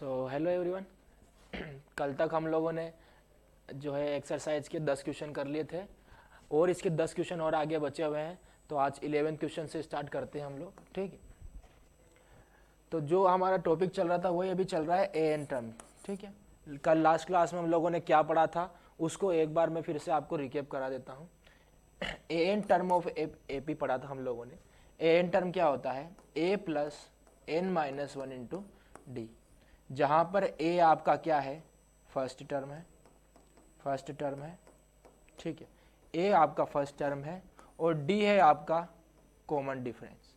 So hello everyone. कल तक हम लोगों ने जो है एक्सरसाइज के 10 क्वेश्चन कर लिए थे और इसके 10 क्वेश्चन और आगे बचे हुए हैं। तो आज 11 क्वेश्चन से स्टार्ट करते हैं हम लोग, ठीक है। तो जो हमारा टॉपिक चल रहा था वही अभी चल रहा है ए एन टर्म, ठीक है। कल लास्ट क्लास में हम लोगों ने क्या पढ़ा था उसको एक बार मैं फिर से आपको रिकेप करा देता हूँ। A n term of A P पढ़ा था हम लोगों ने। ए एन टर्म क्या होता है? A plus N minus one into D, जहाँ पर ए आपका क्या है? फर्स्ट टर्म है, फर्स्ट टर्म है, ठीक है। ए आपका फर्स्ट टर्म है और डी है आपका कॉमन डिफरेंस,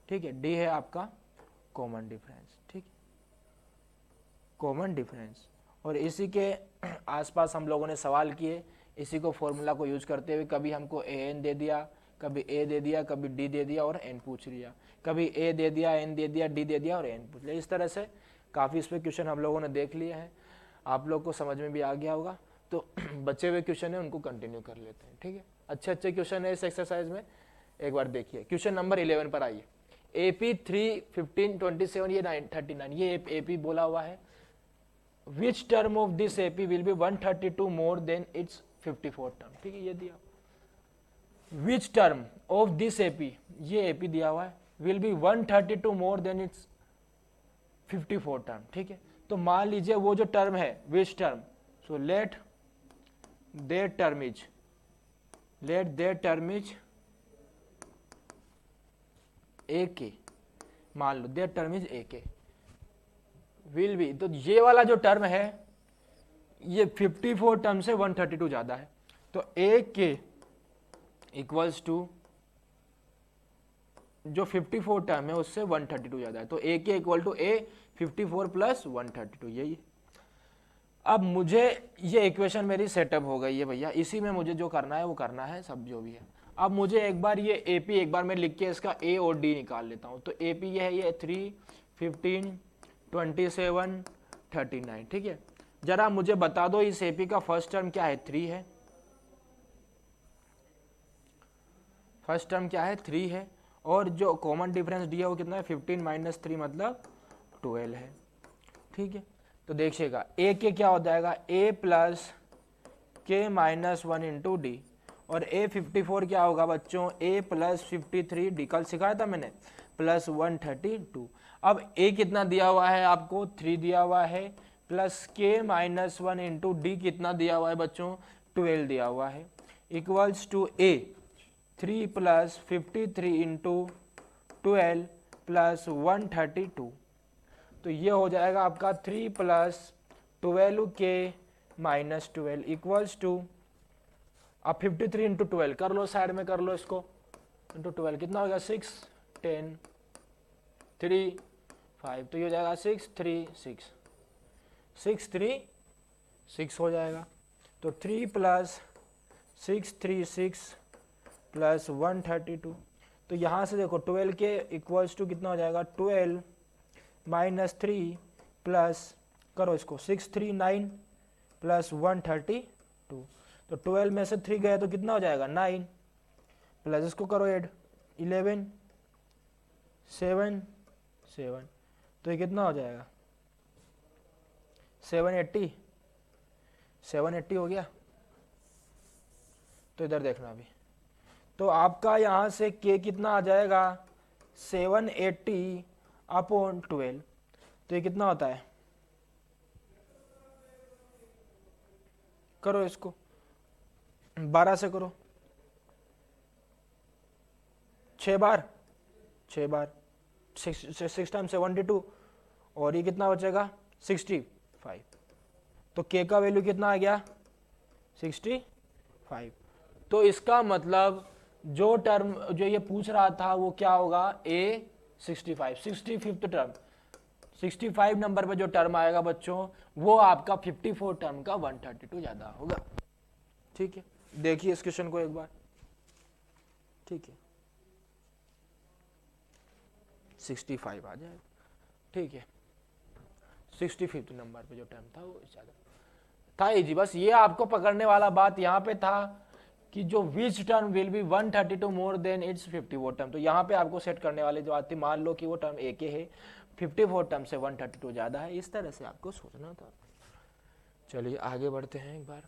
ठीक है। डी है आपका कॉमन डिफरेंस, ठीक है, कॉमन डिफरेंस। और इसी के आसपास हम लोगों ने सवाल किए, इसी को फॉर्मूला को यूज करते हुए कभी हमको ए एन दे दिया, कभी ए दे दिया, कभी डी दे दिया और एन पूछ लिया, कभी ए दे दिया, एन दे दिया, डी दे दिया और एन पूछ लिया। इस तरह से काफ़ी इस पर क्वेश्चन हम लोगों ने देख लिए हैं, आप लोग को समझ में भी आ गया होगा। तो बचे हुए क्वेश्चन है उनको कंटिन्यू कर लेते हैं, ठीक है। अच्छे अच्छे क्वेश्चन है इस एक्सरसाइज में, एक बार देखिए। क्वेश्चन नंबर 11 पर आइए। AP 3, 15, 27 ये 39 ये AP बोला हुआ है। Which term of this AP will be 132 more than its 54 term, ठीक है, ये दिया। Which term of this AP, ये AP दिया हुआ है, will be 132 more than its 54 term, ठीक है। तो मान लीजिए वो जो टर्म है, which term, so let their term is, let their term is A K, मान लो their term is A K, will B, तो ये वाला जो टर्म है ये 54 टर्म से 132 ज्यादा है, तो ए के इक्वल्स टू जो 54 टर्म है उससे 132 ज्यादा है, तो ए के इक्वल टू ए 54 प्लस 132, यही। अब मुझे ये इक्वेशन मेरी सेटअप हो गई है भैया, इसी में मुझे जो करना है वो करना है, सब जो भी है। अब मुझे एक बार ये AP एक बार मैं लिख के इसका A और D निकाल लेता हूँ। तो AP ये है, ये 3, 15, 27, 39, ठीक है। जरा मुझे बता दो इस AP का फर्स्ट टर्म क्या है? 3 है, फर्स्ट टर्म क्या है? 3 है, और जो कॉमन डिफरेंस D है वो कितना है? 15 माइनस 3 मतलब 12 है, ठीक है। तो देखिएगा A के क्या हो जाएगा? A प्लस के माइनस 1 इंटू डी, और A54 क्या होगा बच्चों? A प्लस 53 डी, कल सिखाया था मैंने, प्लस 132। अब A कितना दिया हुआ है आपको? 3 दिया हुआ है, प्लस के माइनस 1 इंटू डी कितना दिया हुआ है बच्चों? 12 दिया हुआ है, equals to A 3 plus 53 into 12 plus 132। तो ये हो जाएगा आपका 3 प्लस 12 के माइनस 12 इक्वल्स टू, अब 53 इंटू 12 कर लो, साइड में कर लो इसको, इंटू 12 कितना हो गया? 6, 10, 3, 5, तो ये हो जाएगा 6, 3, 6, 6, 3, 6 हो जाएगा। तो 3 प्लस 6, 3, 6 प्लस 132। तो यहाँ से देखो 12 के इक्वल्स टू कितना हो जाएगा? 12 माइनस 3 प्लस, करो इसको, 6, 3, 9 प्लस 132। तो 12 में से 3 गया तो कितना हो जाएगा? 9, प्लस इसको करो ऐड, 11, 7, 7, तो ये कितना हो जाएगा? 780, 780 हो गया। तो इधर देखना अभी, तो आपका यहां से k कितना आ जाएगा? 780 अपॉन 12, तो ये कितना होता है? करो इसको, 12 से करो, 6 बार 6 टाइम 72, और ये कितना बचेगा? 65। तो k का वैल्यू कितना आ गया? 65। तो इसका मतलब जो टर्म जो ये पूछ रहा था वो क्या होगा? A 65, 65th टर्म, 65 नंबर पे जो टर्म आएगा बच्चों वो आपका 54 टर्म का 132 ज्यादा होगा, ठीक है। देखिए इस क्वेश्चन को एक बार, ठीक है, 65 आ जाएगा, ठीक है। 65th नंबर पे जो टर्म था वो ज्यादा था, इजी। बस ये आपको पकड़ने वाला बात यहाँ पे था कि जो which term will be 132 more than its 54 term, तो यहाँ पे आपको सेट करने वाले जो आती, मान लो कि वो टर्म ए के है, 54 टर्म से 132 ज़्यादा है। इस तरह से आपको सोचना था। चलिए आगे बढ़ते हैं एक बार।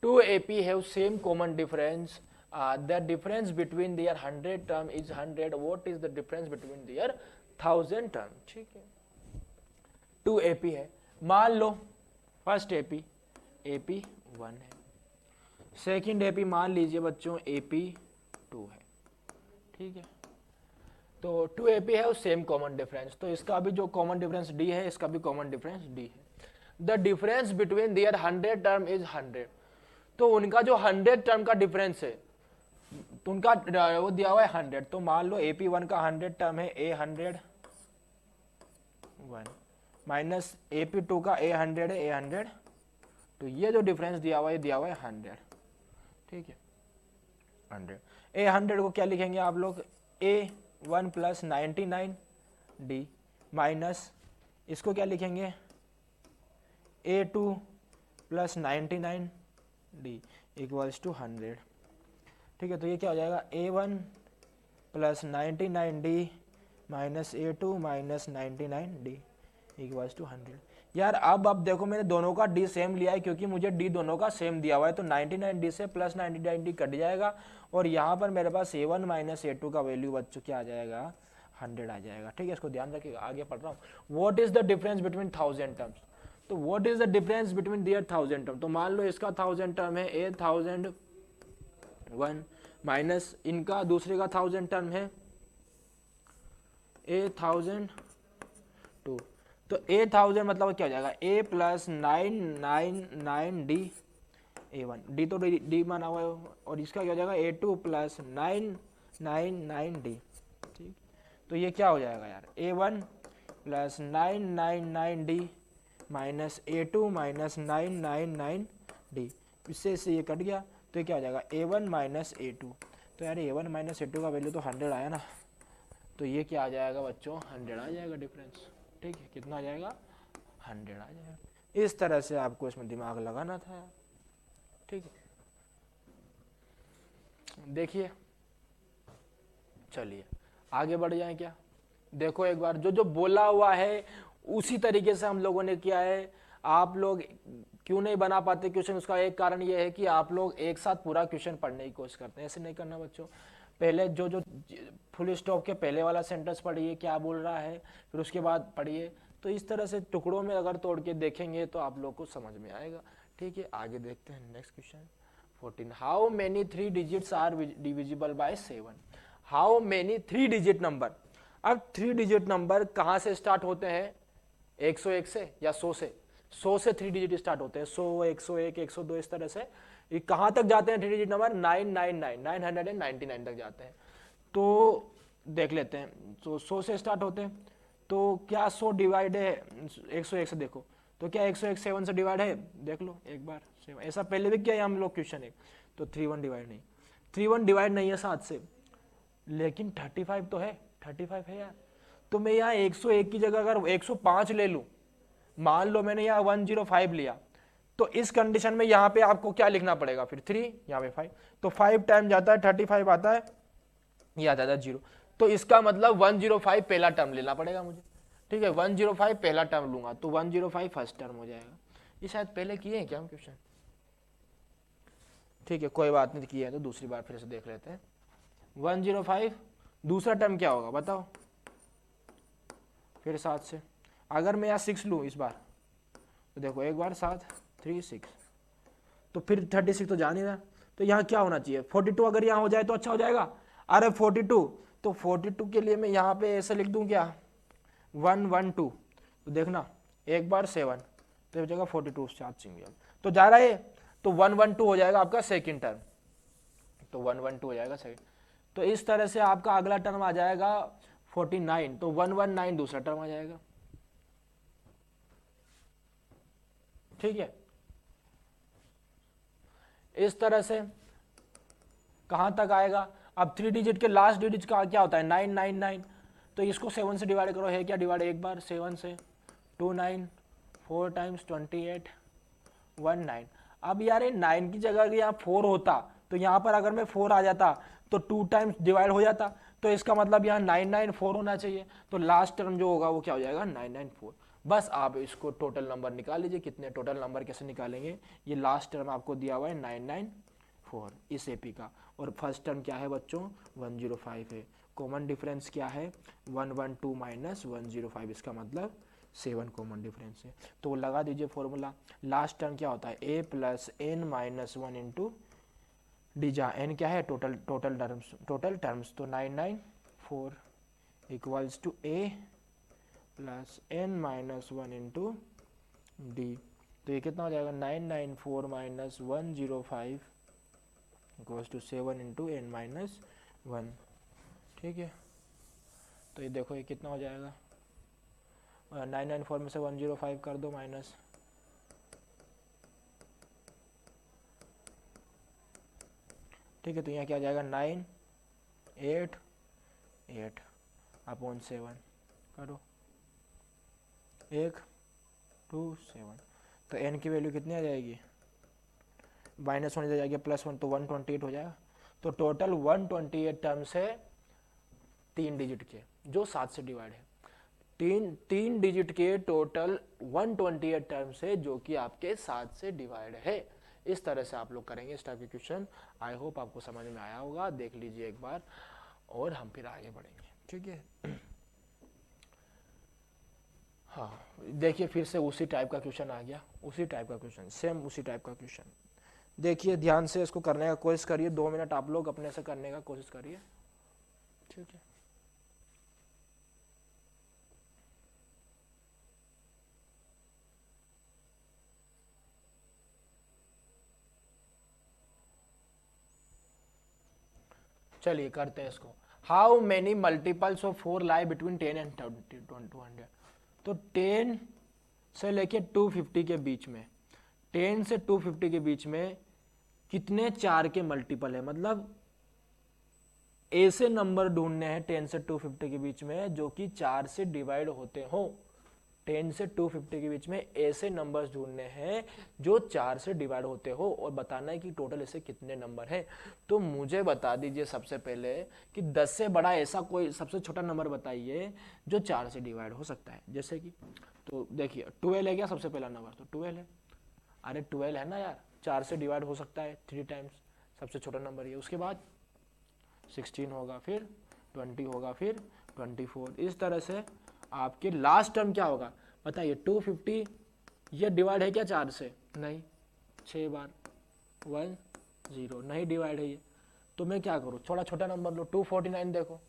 2 AP have same common difference, the difference between there 100 term is 100, what is the difference between there 1000 term. ठीक है, 2 AP है, मान लो फर्स्ट AP AP1 है, सेकंड AP मान लीजिए बच्चों AP2 है। ठीक है, तो 2 AP है सेम कॉमन डिफरेंस, तो इसका भी जो कॉमन डिफरेंस D है, इसका भी कॉमन डिफरेंस D है। The difference between there 100 term is 100, तो उनका जो 100 टर्म का डिफरेंस है, तो उनका वो दिया हुआ है 100, तो मान लो AP1 का 100 टर्म है A100 1 माइनस AP2 का A100 है A100, तो ये जो डिफरेंस दिया हुआ है 100। ठीक है, 100 A100 को क्या लिखेंगे आप लोग, A1 प्लस 99D माइनस इसको क्या लिखेंगे A2 plus 99D equals to 100। ठीक है, तो ये क्या हो जाएगा A1 plus 99D minus A2 minus 99D equals to 100। यार अब देखो मैंने दोनों का D सेम लिया है, क्योंकि मुझे D दोनों का सेम दिया हुआ है, तो 99D से प्लस 99D कट जाएगा, और यहाँ पर मेरे पास A1 माइनस A2 का वैल्यू बच्चों क्या आ जाएगा, 100 आ जाएगा। ठीक है, इसको ध्यान रखिएगा, आगे पढ़ रहा हूँ। What is the difference between 1000 terms, तो what is the difference between there 1000 term, तो मान लो इसका 1000 टर्म है A1001 माइनस इनका दूसरे का 1000 टर्म है A1002, तो A1000 मतलब क्या हो जाएगा A plus 999D A1, D तो D माना हुआ है, और इसका क्या हो जाएगा A2 प्लस 999D। ठीक, तो ये क्या हो जाएगा यार A1 plus 999D minus A2 minus 999D, इससे ये कट गया, तो ये क्या हो जाएगा A1 माइनस A2, तो यार A1 माइनस A2 का वैल्यू तो 100 आया ना, तो ये क्या आ जाएगा बच्चों 100 आ जाएगा डिफरेंस। ठीक है, कितना आ जाएगा 100 आ जाएगा। इस तरह से आपको इसमें दिमाग लगाना था। ठीक है, देखिए चलिए आगे बढ़ जाए क्या, देखो एक बार जो बोला हुआ है उसी तरीके से हम लोगों ने किया है। आप लोग क्यों नहीं बना पाते क्वेश्चन, उसका एक कारण ये है कि आप लोग एक साथ पूरा क्वेश्चन पढ़ने की कोशिश करते हैं, ऐसे नहीं करना बच्चों। पहले जो फुल स्टॉप के पहले वाला सेंटेंस पढ़िए क्या बोल रहा है, फिर उसके बाद पढ़िए, तो इस तरह से टुकड़ों में अगर तोड़ के देखेंगे तो आप लोग को समझ में आएगा। ठीक है, आगे देखते हैं next question 14। How many 3 digits are divisible by 7, how many 3 digit number. अब 3 डिजिट नंबर कहाँ से स्टार्ट होते हैं, 101 से या 100 से, 100 से 3 डिजिट स्टार्ट होते हैं, 100 101 102 इस तरह से। ये कहाँ तक जाते हैं 3 डिजिट नंबर, 999 तक जाते हैं। तो देख लेते हैं, तो 100 से स्टार्ट होते हैं, तो क्या 100 डिवाइड है 101 से, देखो तो क्या 101 7 से डिवाइड है, देख लो एक बार, ऐसा पहले भी किया है हम लोग क्वेश्चन एक, तो 31 डिवाइड नहीं, 31 डिवाइड नहीं है 7 से, लेकिन 35 तो है, 35 है यार। तो मैं यहाँ 101 की जगह अगर 105 ले लूँ, मान लो मैंने यहाँ 105 लिया, तो इस कंडीशन में यहाँ पे आपको क्या लिखना पड़ेगा, फिर 3 यहाँ पे 5, तो 5 टाइम जाता है 35 आता है, ये आ जाता है 0, तो इसका मतलब 105 पहला टर्म लेना पड़ेगा मुझे। ठीक है, 105 पहला टर्म लूंगा, तो 105 फर्स्ट टर्म हो जाएगा। ये शायद पहले किए हैं क्या हम क्वेश्चन, ठीक है कोई बात नहीं, किए हैं तो दूसरी बार फिर से देख लेते हैं। 105 दूसरा टर्म क्या होगा बताओ, फिर 7 से, अगर मैं यहाँ 6 लूँ इस बार, तो देखो एक बार 7 3 6, तो फिर 36 तो जा नहीं रहा, तो यहाँ क्या होना चाहिए 42, अगर यहाँ हो जाए तो अच्छा हो जाएगा। अरे 42, तो 42 के लिए मैं यहाँ पे ऐसे लिख दूँ क्या 112, तो देखना एक बार 7, तो हो जाएगा 42 चार्जिंग, तो जा रहा है, तो 112 हो जाएगा आपका सेकंड टर्म, तो 112 हो जाएगा सेकंड। तो इस तरह से आपका अगला टर्म आ जाएगा 49, तो 119 दूसरा टर्म आ जाएगा। ठीक है, इस तरह से कहां तक आएगा। अब 3 डिजिट के लास्ट डिजिट का क्या होता है 999, तो इसको 7 से डिवाइड करो, है क्या डिवाइड, एक बार 7 से 29 4 टाइम्स 28 19। अब यार ये 9 की जगह अगर यहाँ 4 होता, तो यहाँ पर अगर मैं 4 आ जाता तो 2 टाइम्स डिवाइड हो जाता, तो इसका मतलब यहाँ 994 होना चाहिए, तो लास्ट टर्म जो होगा वो क्या हो जाएगा 994। बस आप इसको टोटल नंबर निकाल लीजिए, कितने टोटल नंबर कैसे निकालेंगे, ये लास्ट टर्म आपको दिया हुआ है 994 इस एपी का, और फर्स्ट टर्म क्या है बच्चों 105 है, कॉमन डिफरेंस क्या है 112 माइनस 105, इसका मतलब 7 कॉमन डिफरेंस है। तो लगा दीजिए फॉर्मूला, लास्ट टर्म क्या होता है a plus N minus one into D, जहाँ एन क्या है टोटल टर्म्स, तो 994 equals to a plus N minus one into D. तो ये कितना हो जाएगा 994 minus 105 equals to 7 into N minus one. ठीक है, तो ये देखो ये कितना हो जाएगा, 994 में से 105 कर दो माइनस, ठीक है, तो यहाँ क्या आ जाएगा 988 अपॉन 7 करो 127, तो n की वैल्यू कितनी आ जाएगी, माइनस होने जाएगी प्लस 1, तो 128 हो जाएगा। तो टोटल 128 टर्म्स है 3 डिजिट के जो 7 से डिवाइड है, तीन डिजिट के टोटल 128 टर्म्स है जो कि आपके 7 से डिवाइड है। इस तरह से आप लोग करेंगे इस टाइप के क्वेश्चन। आई होप आपको समझ में आया होगा, देख लीजिए एक बार और हम फिर आगे बढ़ेंगे। ठीक है, हाँ देखिए फिर से उसी टाइप का क्वेश्चन आ गया, उसी टाइप का क्वेश्चन, सेम उसी टाइप का क्वेश्चन। देखिए ध्यान से इसको करने का कोशिश करिए, 2 मिनट आप लोग अपने से करने का कोशिश करिए। ठीक है, चलिए करते हैं इसको। How many multiples of 4 lie between 10 and 200। तो 10 से लेके 250 के बीच में, 10 से 250 के बीच में कितने 4 के मल्टीपल है, मतलब ऐसे नंबर ढूंढने हैं 10 से 250 के बीच में जो कि 4 से डिवाइड होते हो। 10 से 250 के बीच में ऐसे नंबर्स ढूंढने हैं जो 4 से डिवाइड होते हो, और बताना है कि टोटल ऐसे कितने नंबर हैं। तो मुझे बता दीजिए सबसे पहले कि 10 से बड़ा ऐसा कोई सबसे छोटा नंबर बताइए जो 4 से डिवाइड हो सकता है। जैसे कि तो देखिए 12 है क्या सबसे पहला नंबर, तो 12 है। अरे 12 है ना यार, 4 से डिवाइड हो सकता है 3 टाइम्स, सबसे छोटा नंबर ये। उसके बाद 16 होगा, फिर 20 होगा, फिर 24। इस तरह से आपके लास्ट टर्म क्या होगा बताइए, 250 ये डिवाइड है क्या 4 से, नहीं, 6 बार 1 0 नहीं डिवाइड है ये, तो मैं क्या करूँ, थोड़ा छोटा नंबर लो, 249 देखो,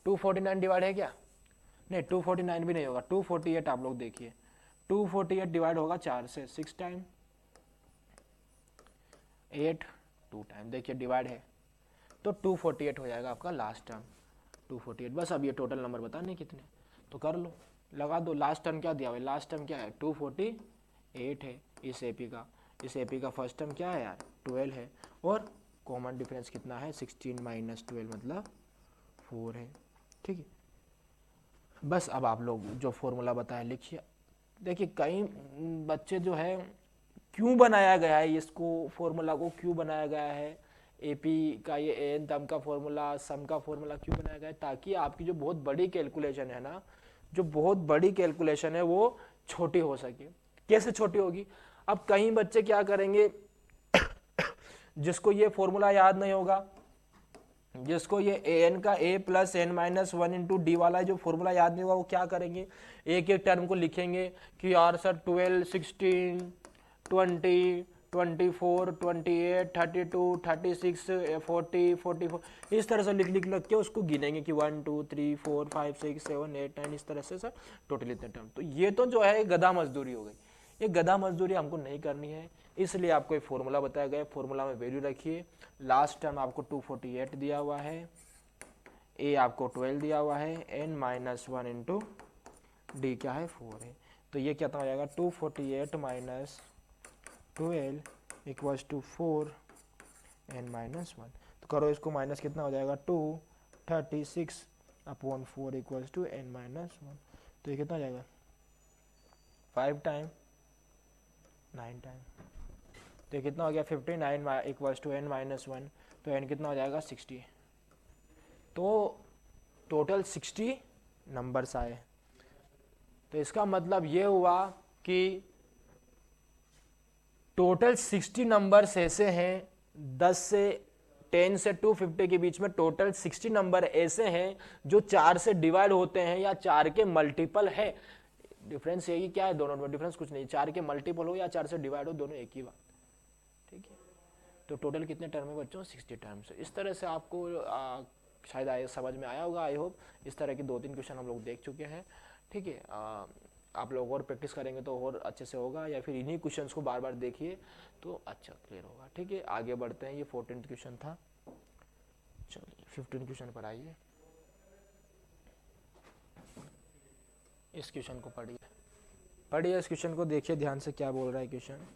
249 डिवाइड है क्या, नहीं 249 भी नहीं होगा, 248 आप लोग देखिए, 248 डिवाइड होगा 4 से, 6 टाइम 8 2 टाइम, देखिए डिवाइड है, तो 248 हो जाएगा आपका लास्ट टर्म 248। बस अब ये टोटल नंबर बताने कितने, तो कर लो, लगा दो। लास्ट टर्म क्या दिया हुआ है, लास्ट टर्म क्या है 248 है इस एपी का, इस एपी का फर्स्ट टर्म क्या है यार 12 है, और कॉमन डिफरेंस कितना है 16 माइनस 12 मतलब 4 है। ठीक है, बस अब आप लोग जो फॉर्मूला बताया लिखिए। देखिए कई बच्चे जो है क्यों बनाया गया है इसको, फॉर्मूला को क्यों बनाया गया है, एपी का ये एन तम का फॉर्मूला सम का फॉर्मूला क्यों बनाया गया है, ताकि आपकी जो बहुत बड़ी कैलकुलेशन है ना, जो बहुत बड़ी कैलकुलेशन है वो छोटी हो सके। कैसे छोटी होगी, अब कई बच्चे क्या करेंगे जिसको ये फॉर्मूला याद नहीं होगा, जिसको ये ए एन का a plus N minus one into d वाला जो फॉर्मूला याद नहीं होगा, वो क्या करेंगे, एक एक टर्म को लिखेंगे कि यार सर 12 16 20 24 28 32 36 40 44, इस तरह से लिख के उसको गिनेंगे कि 1 2 3 4 5 6 7 8 9, इस तरह से सर टोटल इतने टर्म। तो ये तो जो है गधा मजदूरी हो गई, ये गधा मजदूरी हमको नहीं करनी है, इसलिए आपको एक फॉर्मूला बताया गया है, फॉर्मूला में वैल्यू रखिए। लास्ट टर्म आपको 248 दिया हुआ है, ए आपको 12 दिया हुआ है, N minus one into D क्या है 4 है, तो ये क्या हो जाएगा 248 minus 12 equals to 4 N minus one. तो करो इसको, माइनस कितना हो जाएगा 236 upon 4 equals to N minus one, तो ये कितना हो जाएगा 5 टाइम 9 टाइम, तो ये कितना हो गया 59 equals to N minus one, तो एन कितना हो जाएगा 60। तो टोटल 60 नंबर्स आए। तो इसका मतलब ये हुआ कि टोटल 60 नंबर्स ऐसे हैं 10 से 10 से 250 के बीच में टोटल 60 नंबर ऐसे हैं जो 4 से डिवाइड होते हैं या 4 के मल्टीपल है। डिफरेंस यही क्या है दोनों में, डिफरेंस कुछ नहीं, 4 के मल्टीपल हो या 4 से डिवाइड हो, दोनों एक ही बात। ठीक है, तो टोटल कितने टर्म है बच्चों, 60 टर्म्स। इस तरह से आपको शायद समझ में आया होगा, आई होप। इस तरह के 2-3 क्वेश्चन हम लोग देख चुके हैं। ठीक है, आप लोग और प्रैक्टिस करेंगे तो और अच्छे से होगा, या फिर इन्हीं क्वेश्चंस को बार बार देखिए तो अच्छा क्लियर होगा। ठीक है, आगे बढ़ते हैं। ये 14th क्वेश्चन था, चलिए 15 क्वेश्चन पर आइए। इस क्वेश्चन को पढ़िए इस क्वेश्चन को देखिए ध्यान से क्या बोल रहा है क्वेश्चन।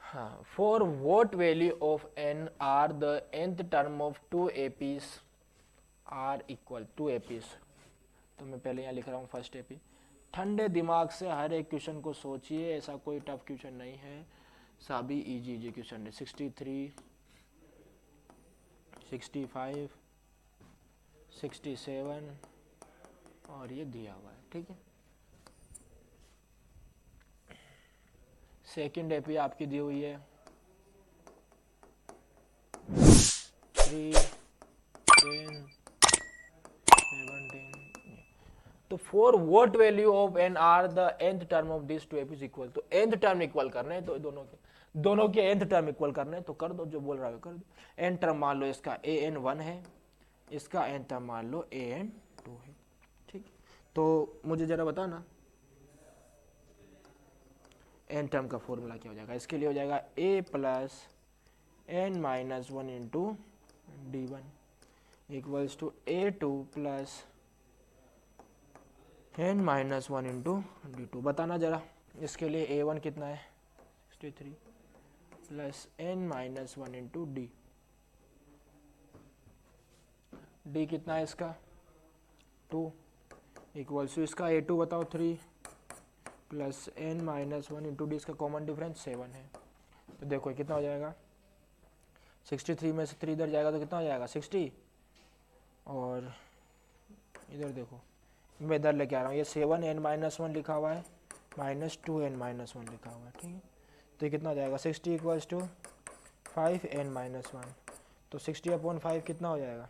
हाँ, for what value of n are the nth term of 2 APs are equal 2 APs। तो मैं पहले यहाँ लिख रहा हूँ फर्स्ट एपी। ठंडे दिमाग से हर एक क्वेश्चन को सोचिए, ऐसा कोई टफ क्वेश्चन नहीं है, सभी इजी क्वेश्चन है। 63, 65, 67 और ये दिया हुआ है। ठीक है, सेकंड एपी आपकी दी हुई है 3, 10, 17। तो for what value of n are the nth term of this two APs equal. तो nth टर्म इक्वल करने हैं, तो दोनों के nth टर्म इक्वल करने हैं, तो कर दो, जो बोल रहा है कर दो। n टर्म मान लो इसका an1 है, इसका n टर्म मान लो an2 है। ठीक, तो मुझे जरा बताना n टर्म का फॉर्मूला क्या हो जाएगा। इसके लिए हो जाएगा a plus n minus 1 into d1 equals to a2 plus n minus 1 into d2। बताना जरा, इसके लिए a1 कितना है 63 plus n minus 1 into d कितना है इसका 2 इक्वल्स टू इसका a2 बताओ 3 plus n minus 1 into D, इसका कॉमन डिफरेंस 7 है। तो देखो कितना हो जाएगा, 63 में से 3 इधर जाएगा तो कितना हो जाएगा 60, और इधर देखो मैं इधर लेके आ रहा हूँ, ये 7n माइनस 1 लिखा हुआ है माइनस 2n माइनस 1 लिखा हुआ है। ठीक है, तो ये कितना हो जाएगा 60 इक्वल्स टू 5n माइनस 1। तो 60/5 कितना हो जाएगा,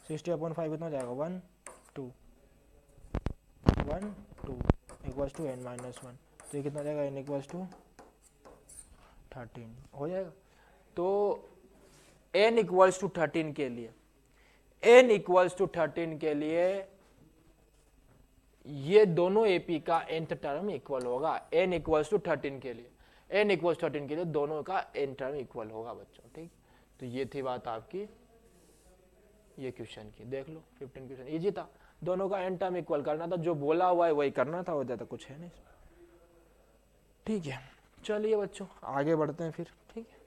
60/5 कितना हो जाएगा 1 2 1 2 इक्वल्स टू n माइनस 1। तो ये कितना हो जाएगा n इक्वल्स टू 13 हो जाएगा। तो n इक्वल्स टू 13 के लिए n इक्वल्स टू 13 के लिए ये दोनों एपी का nth टर्म इक्वल होगा। n इक्वल्स टू 13 के लिए, n इक्वल्स 13 के लिए दोनों का n टर्म इक्वल होगा बच्चों। ठीक, तो ये थी बात आपकी ये क्वेश्चन की। देख लो 15 क्वेश्चन इजी था, दोनों का n टर्म इक्वल करना था, जो बोला हुआ है वही करना था, और ज्यादा कुछ है नहीं। ठीक है, चलिए बच्चों आगे बढ़ते हैं फिर। ठीक है,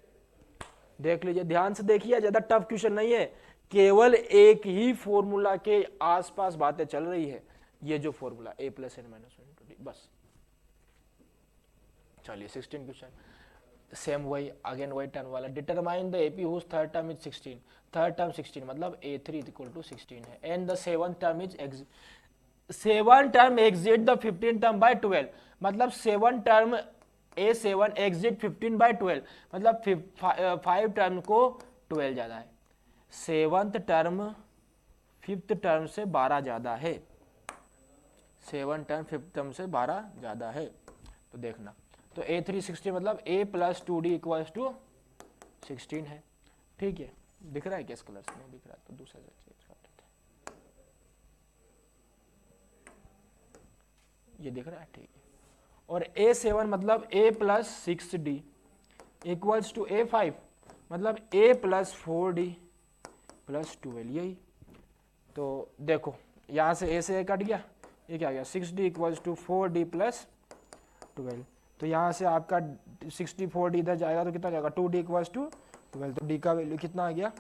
देख लीजिए ध्यान से देखिए, ज्यादा टफ क्वेश्चन नहीं है, केवल एक ही फॉर्मूला के आसपास बातें चल रही है। ये जो formula a plus n minus 1 into D, बस। चलिए 16 क्वेश्चन सेम वही, अगेन वही टर्म वाला। Determine the AP whose third term is 16। Third term 16 मतलब a3 इक्वल टू 16 है, and the seventh term is seven term exceed the 15 term by 12। मतलब seven term a7 exit 15/12, मतलब 5 term को 12 ज्यादा है। सेवंथ टर्म फिफ्थ टर्म से 12 ज्यादा है, सेवन टर्म फिफ्थ टर्म से 12 ज्यादा है। तो देखना, तो a3 16 मतलब a plus 2d equals to 16 है। ठीक है, दिख रहा है किस कलर से, नहीं दिख रहा तो दूसरा चेंज कर देते हैं, ये दिख रहा है। ठीक है, और a7 मतलब a plus 6d equals to a5 मतलब a प्लस 4d प्लस 12, यही। तो देखो यहाँ से a से a कट गया, ये क्या गया 6d equals to 4d plus 12। तो यहाँ से आपका 64d इधर जाएगा तो कितना जाएगा 2d इक्वल्स टू 12। तो d का वैल्यू कितना आ गया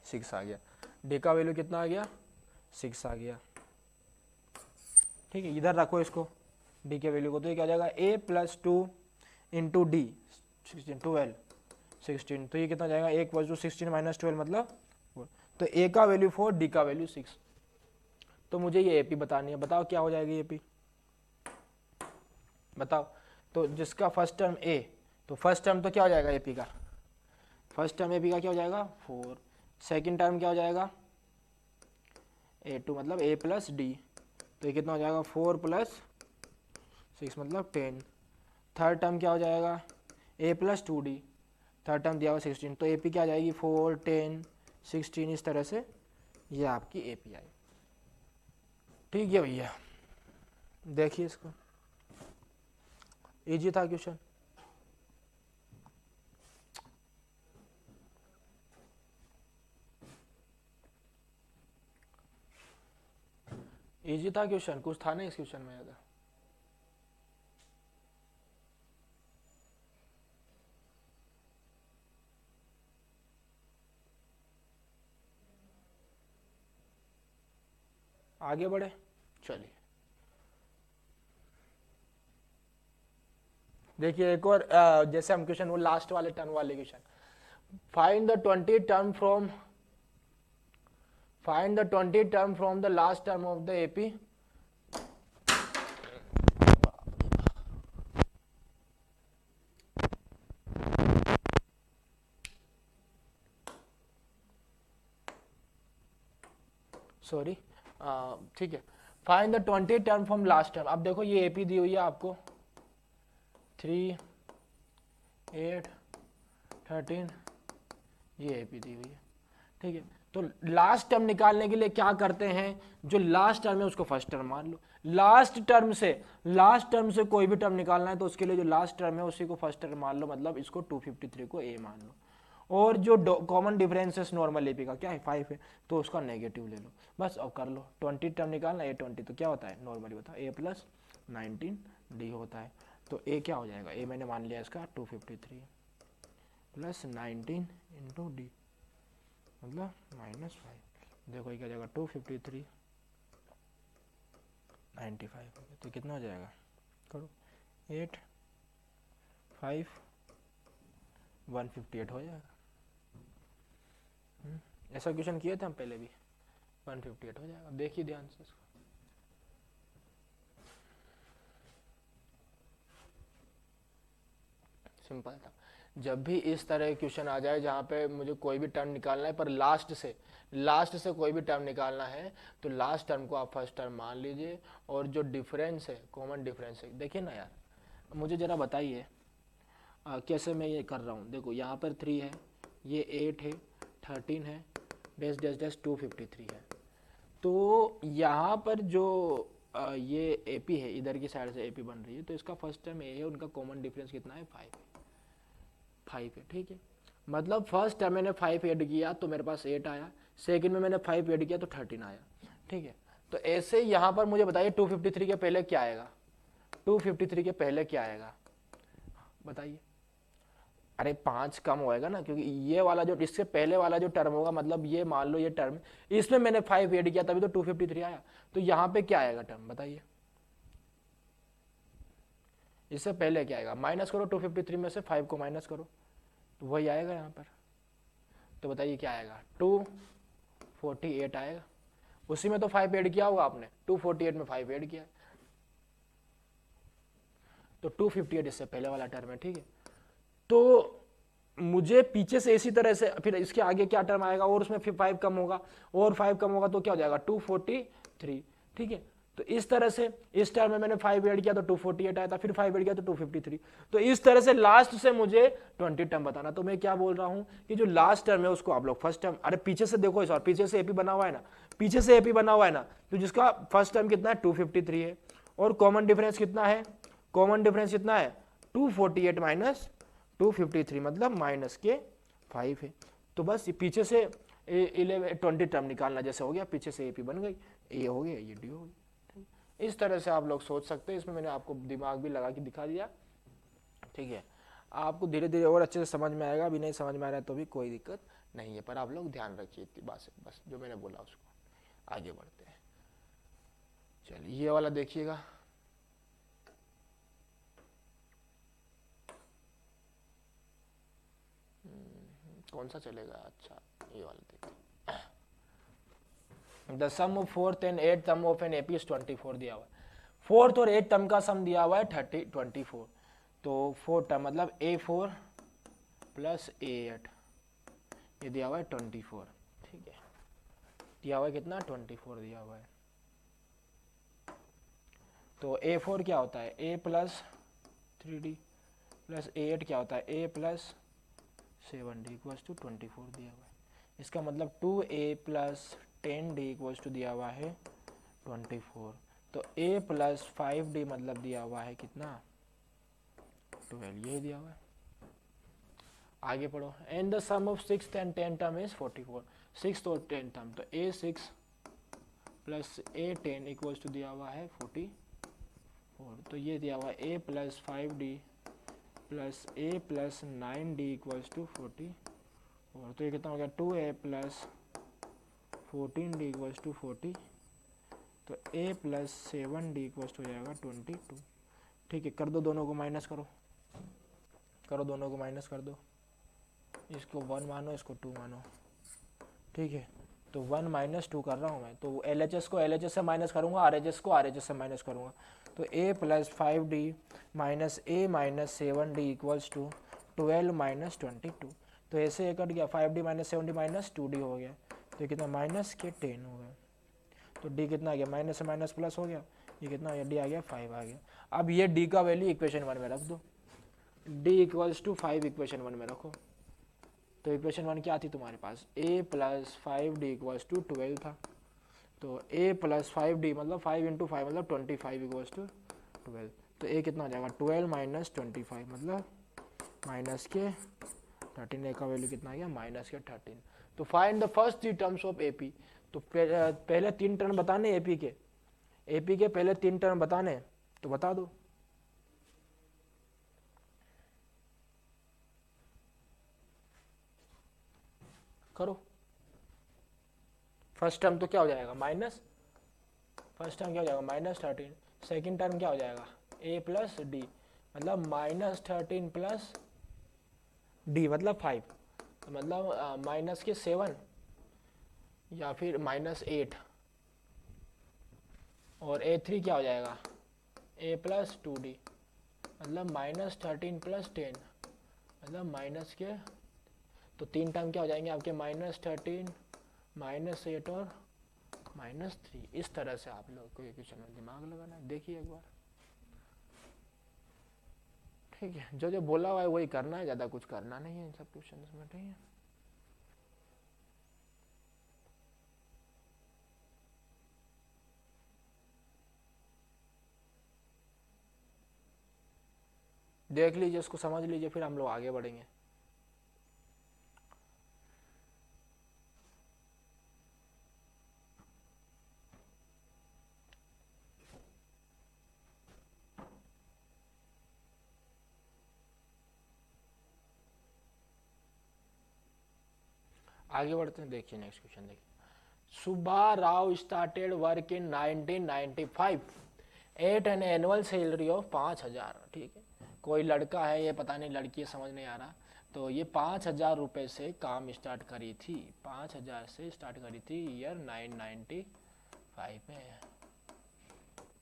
6 आ गया, d का वैल्यू कितना आ गया 6 आ गया। ठीक है, इधर रखो इसको d के वैल्यू को, तो ये क्या हो जाएगा a प्लस 2 इंटू डी 16 12 16। तो ये कितना जाएगा a इक्वल्स टू 16 माइनस 12 मतलब तो ए का वैल्यू 4, डी का वैल्यू 6। तो मुझे ये एपी बतानी है, बताओ क्या हो जाएगी एपी, बताओ। तो जिसका फर्स्ट टर्म ए, तो फर्स्ट टर्म तो क्या हो जाएगा एपी का, फर्स्ट टर्म एपी का क्या हो जाएगा 4, सेकंड टर्म क्या हो जाएगा A2 मतलब ए प्लस डी, तो ये कितना हो जाएगा 4 प्लस 6 मतलब 10। थर्ड टर्म क्या हो जाएगा ए प्लस 2D, थर्ड टर्म दिया हुआ 16, तो एपी क्या आ जाएगी 4, 10, 16, इस तरह से ये आपकी एपी आई। ठीक है भैया, देखिए इसको, इजी था क्वेश्चन। इजी था क्वेश्चन, कुछ था नहीं इस क्वेश्चन में ज़्यादा। आगे बढ़े, चलिए देखिए एक और जैसे हम क्वेश्चन वो लास्ट वाले टर्म वाले question, find the 20 term from, find the 20 term from the last term of the AP. Sorry, ठीक है, find the 20 term from last term. अब देखो ये एपी दी हुई है आपको 3, 8, 13, ये एपी दी हुई है, ठीक है। तो लास्ट टर्म निकालने के लिए क्या करते हैं, जो लास्ट टर्म है उसको फर्स्ट टर्म मान लो, लास्ट टर्म से कोई भी टर्म निकालना है तो उसके लिए जो लास्ट टर्म है उसी को फर्स्ट टर्म मान लो, मतलब इसको 253 को ए मान लो। और जो कॉमन डिफरेंसेस नॉर्मल एपी का क्या है 5 है, तो उसका नेगेटिव ले लो बस, अब कर लो 20 टर्म निकालना, ए 20 तो क्या होता है नॉर्मली होता है ए प्लस 19 डी होता है। तो ए क्या हो जाएगा, ए मैंने मान लिया इसका 253 प्लस 19 इंटू डी मतलब -5। देखो ये क्या जाएगा 253 95, तो कितना हो जाएगा करो 8 5 158 हो जाएगा। ऐसा क्वेश्चन किए थे हम पहले भी, 158 हो जाएगा। देखिए ध्यान से इसको, सिंपल था। जब भी इस तरह क्वेश्चन आ जाए जहाँ पे मुझे कोई भी टर्म निकालना है पर लास्ट से कोई भी टर्म निकालना है, तो लास्ट टर्म को आप फर्स्ट टर्म मान लीजिए, और जो डिफरेंस है कॉमन डिफरेंस है, देखिए ना यार, मुझे ज़रा बताइए कैसे मैं ये कर रहा हूँ। देखो यहाँ पर 3 है, ये 8 है, 13 है, डैश डैश डैश 253 है। तो यहाँ पर जो ये एपी है, इधर की साइड से एपी बन रही है, तो इसका फर्स्ट टर्म ए है, उनका कॉमन डिफरेंस कितना है 5 है, ठीक है। मतलब फर्स्ट टर्म मैंने 5 ऐड किया तो मेरे पास 8 आया, सेकंड में मैंने 5 ऐड किया तो 13 आया, ठीक है। तो ऐसे यहाँ पर मुझे बताइए 253 के पहले क्या आएगा, 253 के पहले क्या आएगा बताइए। अरे 5 कम होएगा ना, क्योंकि ये वाला जो इससे पहले वाला जो टर्म होगा, मतलब ये मान लो ये टर्म, इसमें मैंने 5 ऐड किया तभी तो 253 आया। तो यहाँ पे क्या आएगा टर्म बताइए, इससे पहले क्या आएगा, माइनस करो 253 में से 5 को माइनस करो, तो वही आएगा यहाँ पर। तो बताइए क्या आएगा 248 आएगा। उसी में तो 5 ऐड किया होगा आपने, 248 में 5 ऐड किया, तो 258 इससे पहले वाला टर्म है, ठीक है। तो मुझे पीछे से इसी तरह से फिर इसके आगे क्या टर्म आएगा, और उसमें फिर 5 कम होगा, और 5 कम होगा तो क्या हो जाएगा 243, ठीक है। तो इस तरह से इस टर्म में मैंने 5 ऐड किया तो 248 आया था, फिर 5 ऐड किया तो 253। तो इस तरह से लास्ट से मुझे 20 टर्म बताना। तो मैं क्या बोल रहा हूं कि जो लास्ट टर्म है उसको आप लोग फर्स्ट टर्म, अरे पीछे से देखो इस बार, पीछे से एपी बना हुआ है ना, पीछे से एपी बना हुआ है ना, तो जिसका फर्स्ट टर्म कितना है 253 है, और कॉमन डिफरेंस कितना है, कॉमन डिफरेंस कितना है 248 माइनस 253 मतलब माइनस के 5 है। तो बस पीछे से 20 टर्म निकालना जैसे हो गया, पीछे से एपी बन गई, ए हो गया, ये डी हो गई। इस तरह से आप लोग सोच सकते हैं, इसमें मैंने आपको दिमाग भी लगा के दिखा दिया, ठीक है। आपको धीरे धीरे और अच्छे से समझ में आएगा, अभी नहीं समझ में आ रहा है तो भी कोई दिक्कत नहीं है, पर आप लोग ध्यान रखिए इतनी बात से, बस जो मैंने बोला उसको। आगे बढ़ते हैं, चलिए ये वाला देखिएगा, कौन सा चलेगा, अच्छा ये वाला देखिए। The sum of fourth and eight term of an AP is 24 दिया हुआ है। फोर्थ और एट टर्म का सम दिया हुआ है 24। तो फोर्थ टर्म मतलब A4 प्लस A8 ये दिया हुआ है 24। ठीक है, दिया हुआ है कितना 24 दिया हुआ है। तो A4 क्या होता है A plus 3D plus A8 क्या होता है A plus 7D equals to 24 दिया हुआ है। इसका मतलब 2A plus 10D equals to दिया हुआ है 24। तो A प्लस 5D मतलब दिया हुआ है कितना 12, यही दिया हुआ है। आगे पढ़ो। And the sum of 6th and 10th term is 44। 6th और 10th टर्म तो A6 plus A10 equals to दिया हुआ है 44। तो ये दिया हुआ है A plus 5D plus A plus 9D equals to 40। और तो ये कितना हो गया 2A plus 14D equals to 40। तो A plus 7D equals to हो जाएगा 22। ठीक है, कर दो, दोनों को माइनस करो, दोनों को माइनस कर दो। इसको 1 मानो, इसको 2 मानो। ठीक है, तो 1 माइनस 2 कर रहा हूँ मैं। तो LHS को LHS से माइनस करूँगा, RHS को RHS से माइनस करूँगा। तो A plus 5D minus A minus 7D equals to 12 minus 22। तो ऐसे ये कट गया, 5D minus 7D minus 2D हो गया। तो ये कितना माइनस के 10 हो गया। तो D कितना आ गया, माइनस से माइनस प्लस हो गया, ये कितना आ गया D आ गया 5 आ गया। अब ये D का वैल्यू इक्वेशन 1 में रख दो, D इक्वल्स टू 5 इक्वेशन 1 में रखो। तो इक्वेशन 1 क्या थी तुम्हारे पास A plus 5D equals to 12 था। तो A प्लस 5D मतलब 5 इंटू 5 मतलब 25 इक्वल्स टू 12। तो A कितना आ जाएगा 12 माइनस 25 मतलब माइनस के 13। A का वैल्यू कितना आ गया माइनस के 13। तो find the first 3 terms of AP। तो पहले 3 टर्म बताने AP के पहले 3 टर्म बताने, तो बता दो। करो। फर्स्ट टर्म तो क्या हो जाएगा माइनस, फर्स्ट टर्म क्या हो जाएगा माइनस 13। सेकेंड टर्म क्या हो जाएगा A प्लस D मतलब माइनस 13 प्लस D मतलब 5। तो मतलब माइनस के 7 या फिर माइनस 8। और A3 क्या हो जाएगा A प्लस 2D मतलब माइनस 13 प्लस 10 मतलब माइनस के। तो 3 टर्म क्या हो जाएंगे आपके माइनस 13 माइनस 8 और माइनस 3। इस तरह से आप लोग को इक्वेशन में दिमाग लगाना है, देखिए एक बार। ठीक है, जो जो बोला हुआ है वही करना है, ज़्यादा कुछ करना नहीं है इन सब क्वेश्चन में। ठीक है, देख लीजिए, उसको समझ लीजिए, फिर हम लोग आगे बढ़ेंगे। आगे बढ़ते हैं, देखिए नेक्स्ट क्वेश्चन देखिए। Subba Rao started work in 1995 at an annual salary of 5,000। ठीक है, कोई लड़का है, ये पता नहीं लड़की है, समझ नहीं आ रहा। तो ये 5,000 रुपये से काम स्टार्ट करी थी, 5,000 से स्टार्ट करी थी ईयर 995 में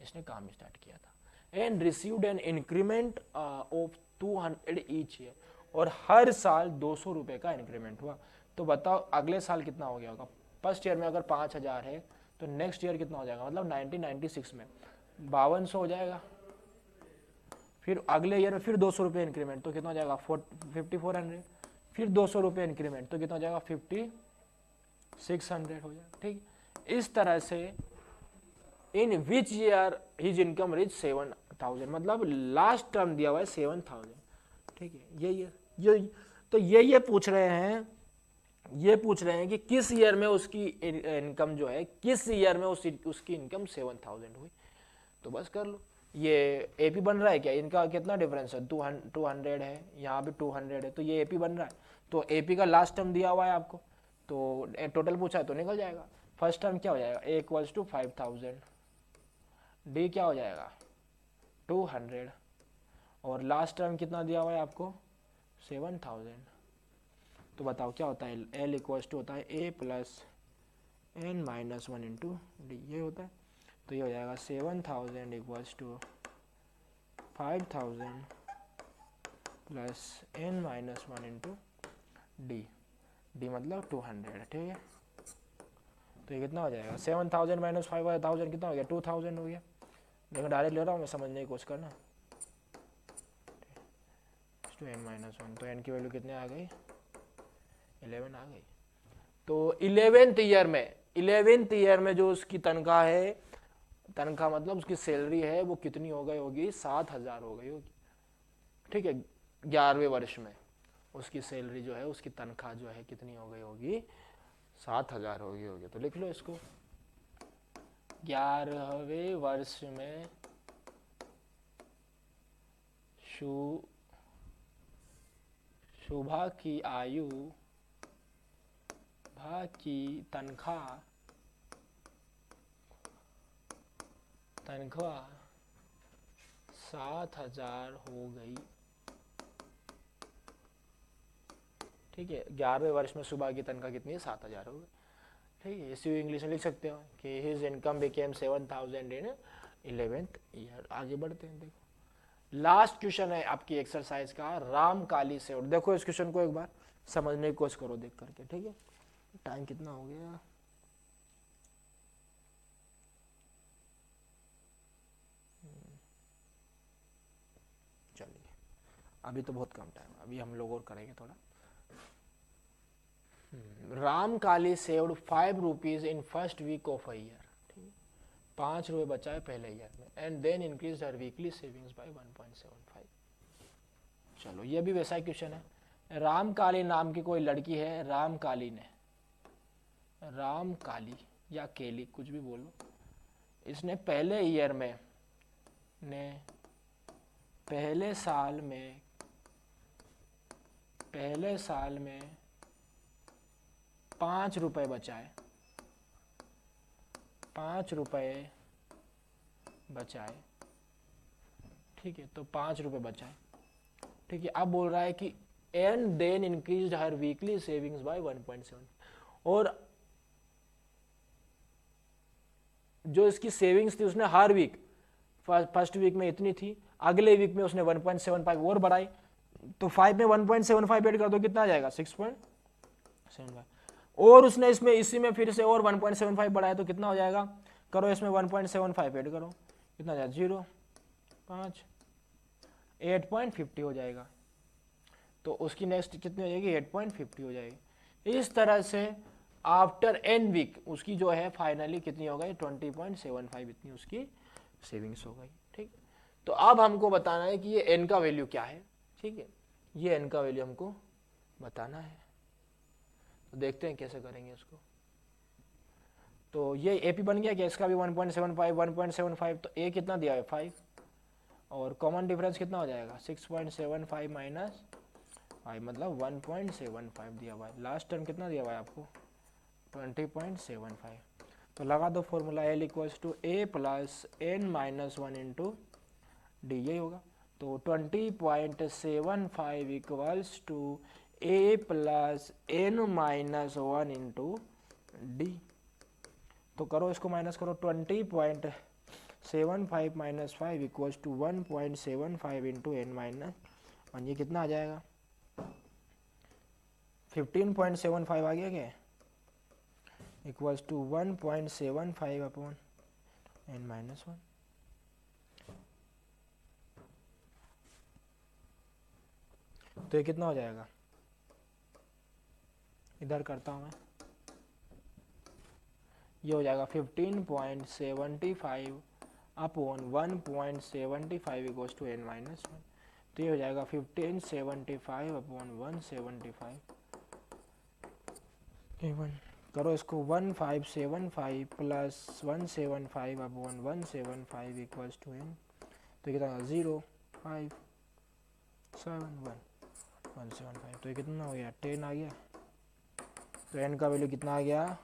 इसने काम स्टार्ट किया था। And received an increment of 200 each year. और हर साल 200 रुपये का इंक्रीमेंट हुआ। तो बताओ अगले साल कितना हो गया होगा। फर्स्ट ईयर में अगर 5,000 है तो नेक्स्ट ईयर कितना हो जाएगा, मतलब 1996 में 5200 हो जाएगा। फिर अगले ईयर में फिर 200 रुपये इंक्रीमेंट तो कितना हो जाएगा 5400। फिर 200 रुपये इंक्रीमेंट तो कितना हो जाएगा 5600 हो जाएगा। ठीक, इस तरह से in which year his income reach 7,000 मतलब लास्ट टर्म दिया हुआ है 7,000। ठीक है, ये तो ये पूछ रहे हैं, कि किस ईयर में उसकी इनकम जो है, किस ईयर में उसकी इनकम 7,000 हुई। तो बस कर लो। ये एपी बन रहा है क्या, इनका कितना डिफरेंस है 200 है, यहाँ भी 200 है, तो ये एपी बन रहा है। तो एपी का लास्ट टर्म दिया हुआ है आपको, तो टोटल पूछा है तो निकल जाएगा। फर्स्ट टर्म क्या हो जाएगा A इक्वल्स टू 5,000, डी क्या हो जाएगा 200 और लास्ट टर्म कितना दिया हुआ है आपको 7,000। तो बताओ क्या होता है, L इक्वल्स टू होता है A plus n minus one into D, ये होता है। तो ये हो जाएगा 7000 equals to 5000 plus n minus one into D, D मतलब 200, ठीक है। तो ये कितना हो जाएगा 7000 माइनस 5000 कितना हो गया 2000 हो गया। देखो डायरेक्ट ले रहा हूँ मैं, समझने की कोशिश करना। टू n माइनस वन, तो n की वैल्यू कितने आ गई 11 आ गई। तो 11th ईयर में जो उसकी तनख्वाह है, तनख्वाह मतलब उसकी सैलरी है, वो कितनी हो गई होगी 7000 हो गई होगी, ठीक है। 11वें वर्ष में उसकी सैलरी जो है, उसकी तनख्वाह जो है कितनी हो गई होगी 7000 हो गई होगी। तो लिख लो इसको, 11वें वर्ष में शुभा की आयु भा की तनख्वाह 7000 हो गई, ठीक है। 11वें वर्ष में सुबह की तनख्वाह कितनी है 7000 हो गई, ठीक है। इसी इंग्लिश में लिख सकते हो कि हिज इनकम बिकेम 7000 इन 11th ईयर। आगे बढ़ते हैं, देखो लास्ट क्वेश्चन है आपकी एक्सरसाइज का, रामकाली से। और देखो इस क्वेश्चन को एक बार समझने की कोशिश करो देख करके, ठीक है। टाइम कितना हो गया, चलिए अभी तो बहुत कम टाइम, अभी हम लोग और करेंगे थोड़ा। Ramkali saved 5 rupees in first week of a year, ठीक है। 5 रुपये बचाए पहले ईयर में, and then increase her weekly savings by 1.75। चलो ये भी वैसा ही क्वेश्चन है। रामकाली नाम की कोई लड़की है, रामकाली ने, रामकाली या केली कुछ भी बोलो, इसने पहले ईयर में पहले साल में 5 रुपए बचाए, 5 रुपए बचाए, ठीक है। तो 5 रुपए बचाए, ठीक है। अब बोल रहा है कि and then increase her weekly savings by 1.7, और जो इसकी सेविंग्स थी उसने हर वीक, फर्स्ट वीक में इतनी थी, अगले वीक में उसने 1.75 और बढ़ाई। तो 5 में 1.75 ऐड कर दो, कितना आ जाएगा 6.75, और उसने इसमें इसी में फिर से और 1.75 बढ़ाया, तो कितना हो जाएगा, करो इसमें 1.75 ऐड करो, कितना आ जाएगा 0 5 8.50 हो जाएगा। तो उसकी नेक्स्ट कितनी हो जाएगी 8.50 हो जाएगी। इस तरह से आफ्टर एन वीक उसकी जो है फाइनली कितनी हो गई 20.75 इतनी उसकी सेविंग्स हो गई, ठीक। तो अब हमको बताना है कि ये एन का वैल्यू क्या है, ठीक है। ये एन का वैल्यू हमको बताना है, तो देखते हैं कैसे करेंगे उसको। तो ये एपी बन गया कि इसका भी 1.75 तो ए कितना दिया है 5, और कॉमन डिफरेंस कितना हो जाएगा 6.75 माइनस 5 मतलब 1.75 दिया हुआ है। लास्ट टर्म कितना दिया हुआ है आपको 20.75। तो लगा दो formula L equals to A plus N minus one into D, यही होगा। तो 20.75 equals to A plus N minus one into D. तो करो इसको माइनस करो, 20.75 minus 5 equals to 1.75 into N minus one, ये कितना आ जाएगा 15.75 आ गया क्या, equals to 1.75 upon N minus one. तो ये कितना हो जाएगा, इधर करता हूँ मैं, ये हो जाएगा 15.75 upon 1.75 equals to N minus one. तो ये हो जाएगा 1575 अपॉन 175 A1। करो इसको 1575 plus 175 upon 175 equals to N, तो कितना 0.571 तो ये कितना हो गया 10 आ गया। तो एन का वैल्यू कितना आ गया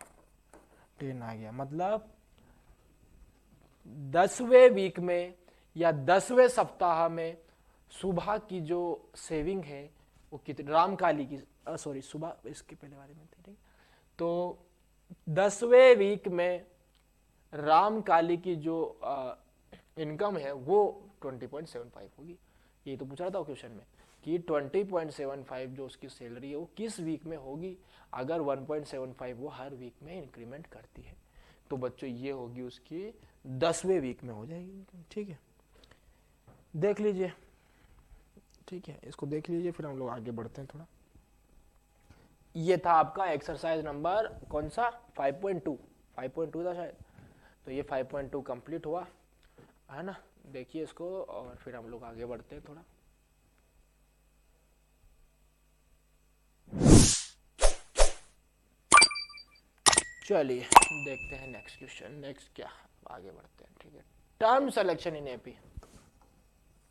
10 आ गया। मतलब 10वें वीक में या 10वें सप्ताह में सुबह की जो सेविंग है वो कितनी, रामकाली की, सॉरी सुबह इसके पहले वाले में थी, ठीक। तो 10वें वीक में राम काली की जो इनकम है वो 20.75 होगी। ये तो पूछ रहा था क्वेश्चन में कि 20.75 जो उसकी सैलरी है वो किस वीक में होगी, अगर 1.75 वो हर वीक में इंक्रीमेंट करती है। तो बच्चों ये होगी उसकी 10वें वीक में हो जाएगी। ठीक है, देख लीजिए। ठीक है, इसको देख लीजिए, फिर हम लोग आगे बढ़ते हैं थोड़ा। ये था आपका एक्सरसाइज नंबर कौन सा, 5.2 था शायद। तो ये 5.2 कंप्लीट हुआ है ना। देखिए इसको और फिर हम लोग आगे बढ़ते हैं थोड़ा। चलिए देखते हैं नेक्स्ट क्वेश्चन। नेक्स्ट क्या, आगे बढ़ते हैं। ठीक है, term selection in AP.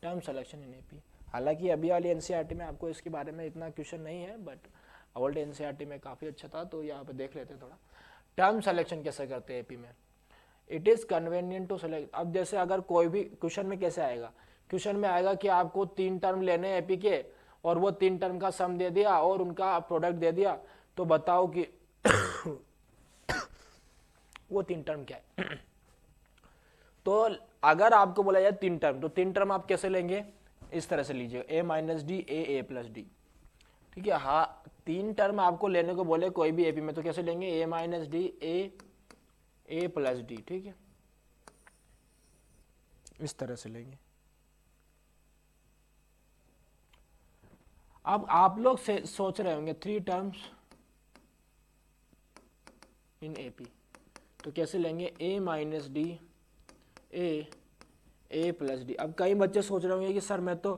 Term selection in AP, हालांकि अभी वाली एनसीईआरटी में आपको इसके बारे में इतना क्वेश्चन नहीं है, बट ओल्ड एनसीईआरटी में काफ़ी अच्छा था, तो यहाँ पे देख लेते हैं थोड़ा। टर्म सिलेक्शन कैसे करते हैं एपी में। It is convenient to select. अब जैसे अगर कोई भी क्वेश्चन में कैसे आएगा, क्वेश्चन में आएगा कि आपको 3 टर्म लेने हैं एपी के, और वो 3 टर्म का सम दे दिया और उनका प्रोडक्ट दे दिया, तो बताओ कि वो 3 टर्म क्या है। तो अगर आपको बोला जाए 3 टर्म, तो 3 टर्म आप कैसे लेंगे, इस तरह से लीजिए, a minus D A plus D. ठीक है, हाँ 3 टर्म आपको लेने को बोले कोई भी एपी में, तो कैसे लेंगे, a minus D A plus D. ठीक है, इस तरह से लेंगे। अब आप लोग से सोच रहे होंगे 3 टर्म्स इन एपी, तो कैसे लेंगे, a minus D A plus D. अब कई बच्चे सोच रहे होंगे कि सर मैं तो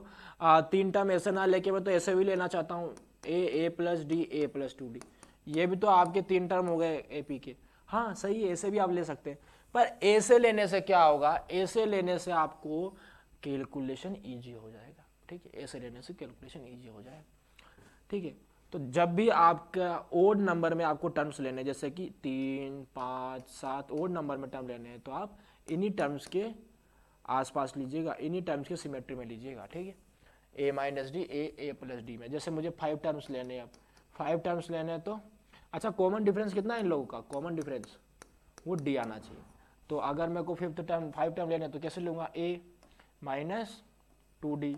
3 टर्म ऐसे ना लेके मैं तो ऐसे भी लेना चाहता हूँ, a plus d A plus 2d। ये भी तो आपके 3 टर्म हो गए एपी के। हाँ सही है, ऐसे भी आप ले सकते हैं, पर ऐसे लेने से क्या होगा, ऐसे लेने से आपको कैलकुलेशन ईजी हो जाएगा। ठीक है, ऐसे लेने से कैलकुलेशन ईजी हो जाएगा। ठीक है, तो जब भी आपका ओड नंबर में आपको टर्म्स लेने, जैसे कि 3, 5, 7 ओड नंबर में टर्म लेने हैं, तो आप इन्हीं टर्म्स के आसपास लीजिएगा, इन्हीं टर्म्स के सिमेट्री में लीजिएगा। ठीक है, a minus D A plus d में, जैसे मुझे 5 टर्म्स लेने हैं, अब 5 टर्म्स लेने हैं, तो अच्छा कॉमन डिफरेंस कितना है इन लोगों का, कॉमन डिफरेंस वो डी आना चाहिए। तो अगर मेरे को 5th टर्म 5 टर्म लेने हैं, तो कैसे लूँगा, a minus 2d,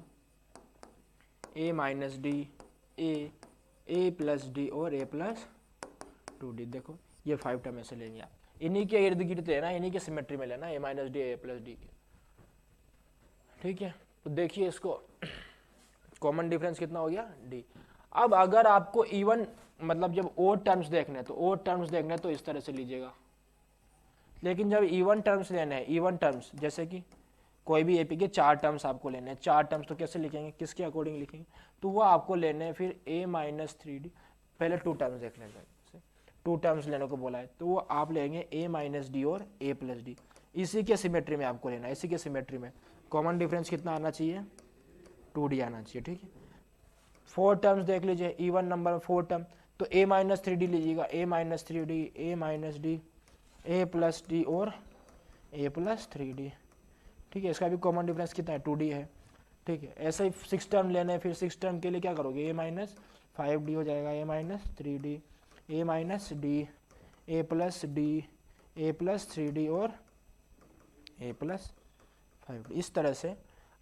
a minus D A plus d और ए प्लस 2d। देखो ये 5 टर्म ऐसे लेंगे आप, इन्हीं के इर्द गिर्द लेना, इन्हीं के सिमेट्री में लेना, a minus D A plus d के। ठीक है, तो देखिए इसको कॉमन डिफरेंस कितना हो गया, डी। अब अगर आपको इवन मतलब जब ओड टर्म्स देखने, तो ओड टर्म्स देखने तो इस तरह से लीजिएगा, लेकिन जब इवन टर्म्स लेने हैं, इवन टर्म्स जैसे कि कोई भी एपी के 4 टर्म्स आपको लेने हैं, 4 टर्म्स, तो कैसे लिखेंगे, किसके अकॉर्डिंग लिखेंगे, तो वो आपको लेने हैं फिर a माइनस 3d। पहले 2 टर्म्स देख लेंगे, 2 टर्म्स लेने को बोला है, तो वो आप लेंगे a माइनस डी और a प्लस डी। इसी के सिमेट्री में आपको लेना है, इसी के सिमेट्री में कॉमन डिफरेंस कितना आना चाहिए, 2d आना चाहिए। ठीक है, 4 टर्म्स देख लीजिए, इवन नंबर में 4 टर्म, तो a माइनस 3d लीजिएगा, a minus 3d a minus D a plus d और a प्लस 3d। ठीक है, इसका भी कॉमन डिफरेंस कितना है, 2d है। ठीक है, ऐसे ही 6 टर्म लेने हैं, फिर 6 टर्म के लिए क्या करोगे, a माइनस 5d हो जाएगा, a minus 3d a minus D a plus D a plus 3d और a प्लस 5d। इस तरह से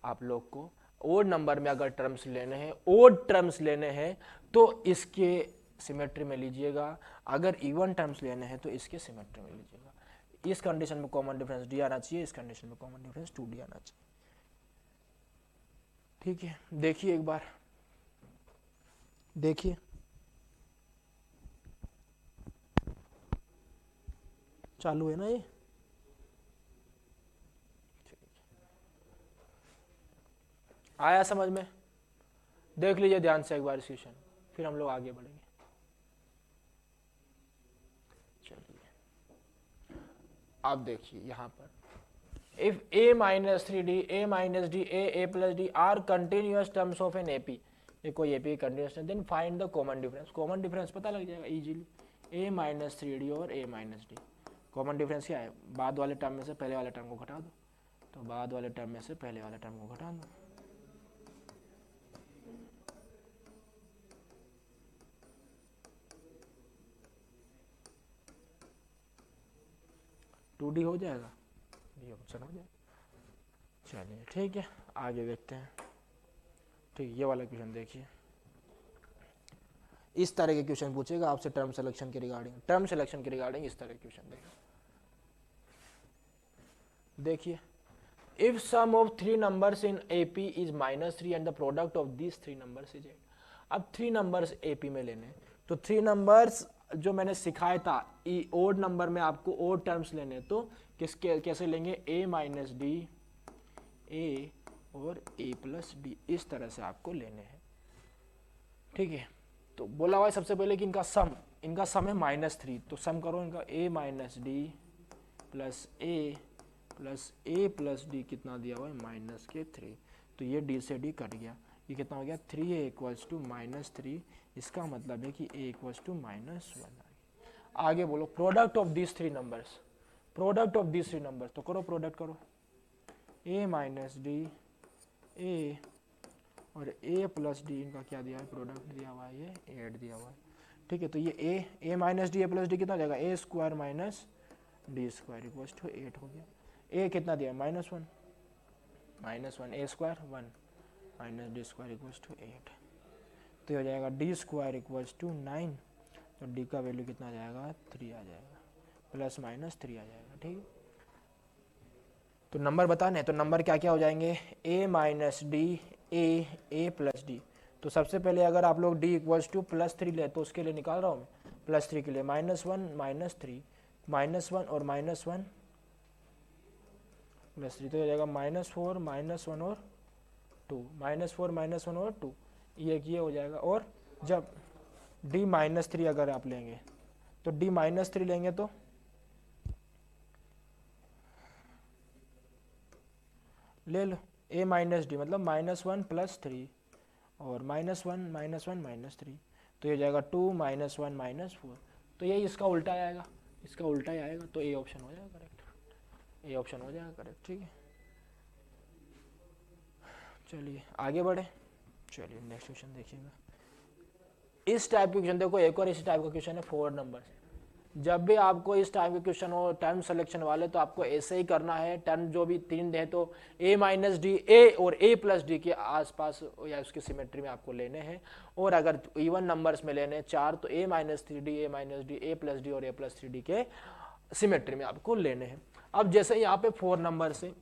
आप लोग को ओड नंबर में अगर टर्म्स लेने हैं, ओड टर्म्स लेने हैं, तो इसके सिमेट्री में लीजिएगा, अगर इवन टर्म्स लेने हैं तो इसके सिमेट्री में लीजिएगा। इस कंडीशन में कॉमन डिफरेंस डी आना चाहिए, इस कंडीशन में कॉमन डिफरेंस 2d आना चाहिए। ठीक है, देखिए एक बार, देखिए चालू है ना ये, आया समझ में, देख लीजिए ध्यान से एक बार इस क्वेश्चन, फिर हम लोग आगे बढ़ेंगे। चलिए आप देखिए यहाँ पर, if a minus 3d a minus d a plus d are continuous terms of an AP, ये कोई AP कंटिन्यूस है, then find the common difference. Common difference पता लग जाएगा इजीली, a माइनस 3d और a माइनस डी। कॉमन डिफरेंस क्या है, बाद वाले टर्म में से पहले वाले टर्म को घटा दो, तो बाद वाले टर्म में से पहले वाले टर्म को घटा दो। 2D हो जाएगा, ये ऑप्शन हो जाएगा। चलिए ठीक है, आगे देखते हैं। ठीक, ये वाला क्वेश्चन देखिए, इस तरह के क्वेश्चन पूछेगा आपसे टर्म सिलेक्शन के रिगार्डिंग, टर्म सिलेक्शन के रिगार्डिंग इस तरह के क्वेश्चन देखिए। If sum of 3 numbers in AP is -3 and the product of this 3 numbers is 8। अब 3 नंबर्स एपी में लेने, तो 3 नंबर्स जो मैंने सिखाया था ओड नंबर में आपको ओड टर्म्स लेने, तो किसके कैसे लेंगे, a माइनस डी, ए और a प्लस डी, इस तरह से आपको लेने हैं। ठीक है, तो बोला हुआ है सबसे पहले कि इनका सम है -3, तो सम करो इनका a minus D plus A plus D, कितना दिया हुआ है -3, तो ये d से d कट गया, ये कितना हो गया 3a इक्वल्स टू -3, इसका मतलब है कि a इक्वल्स टू -1। आगे बोलो product of this 3 numbers, product of this 3 numbers, तो करो प्रोडक्ट करो, a माइनस डी, ए और a प्लस डी, इनका क्या दिया है, प्रोडक्ट दिया हुआ है, ये 8 दिया हुआ है। ठीक है, तो ये a minus D, A plus D कितना हो जाएगा, a square minus D square equals to 8 हो गया। a कितना दिया, -1 a square 1 minus D square equals to 8, तो ये हो जाएगा डी स्क्वायर इक्वल्स टू 9, तो डी का वैल्यू कितना आ जाएगा, 3 आ जाएगा, प्लस माइनस 3 आ जाएगा। ठीक है, तो नंबर बताने, तो नंबर क्या क्या हो जाएंगे, a minus D, A plus D, तो सबसे पहले अगर आप लोग d इक्वल्स टू +3 ले, तो उसके लिए निकाल रहा हूँ मैं, +3 के लिए -1 -3 -1 और -1 +3, तो हो जाएगा -4 -1 और 2, -4 -1 और 2, ये हो जाएगा। और जब d -3 अगर आप लेंगे, तो d -3 लेंगे तो ले लो a माइनस डी, मतलब -1 + 3 और -1 -3, तो ये हो जाएगा 2 -1 -4, तो ये इसका उल्टा आएगा, इसका उल्टा ही आएगा, तो ए ऑप्शन हो जाएगा करेक्ट, ए ऑप्शन हो जाएगा करेक्ट। ठीक है, चलिए आगे बढ़े, चलिए नेक्स्ट क्वेश्चन देखिएगा। इस टाइप के क्वेश्चन देखो, एक और इस टाइप का क्वेश्चन है 4 नंबर। जब भी आपको इस टाइप के क्वेश्चन हो टर्म सिलेक्शन वाले, तो आपको ऐसे ही करना है, टर्म जो भी 3 दे तो a माइनस डी, ए और a प्लस डी के आसपास या उसकी सिमेट्री में आपको लेने हैं, और अगर इवन नंबर्स में लेने 4 तो a minus 3d, a minus D, a plus d और a प्लस 3d के सिमेट्री में आपको लेने हैं। अब जैसे यहाँ पे 4 नंबर से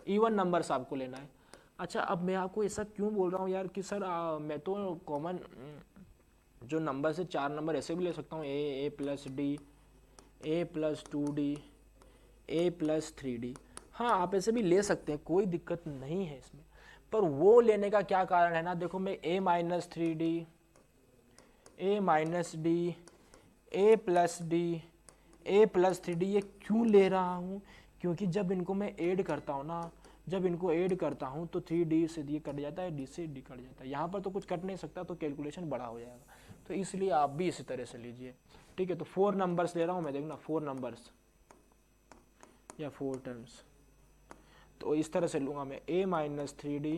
इवन नंबर्स आपको लेना है। अच्छा, अब मैं आपको ऐसा क्यों बोल रहा हूँ यार कि सर मैं तो कॉमन जो नंबर से 4 नंबर ऐसे भी ले सकता हूँ, a plus d, A plus 2d, A plus 3d, हाँ आप ऐसे भी ले सकते हैं, कोई दिक्कत नहीं है इसमें, पर वो लेने का क्या कारण है ना, देखो मैं a minus 3d, a minus D, A plus d, A plus 3d ये क्यों ले रहा हूँ, क्योंकि जब इनको मैं ऐड करता हूँ ना, जब इनको ऐड करता हूँ तो 3d से d कट जाता है, d से d कट जाता है, यहाँ पर तो कुछ कट नहीं सकता, तो कैलकुलेशन बड़ा हो जाएगा, तो इसलिए आप भी इसी तरह से लीजिए। ठीक है, तो 4 नंबर्स ले रहा हूँ मैं, देखना 4 नंबर्स या 4 टर्म्स, तो इस तरह से लूँगा मैं, a minus 3d,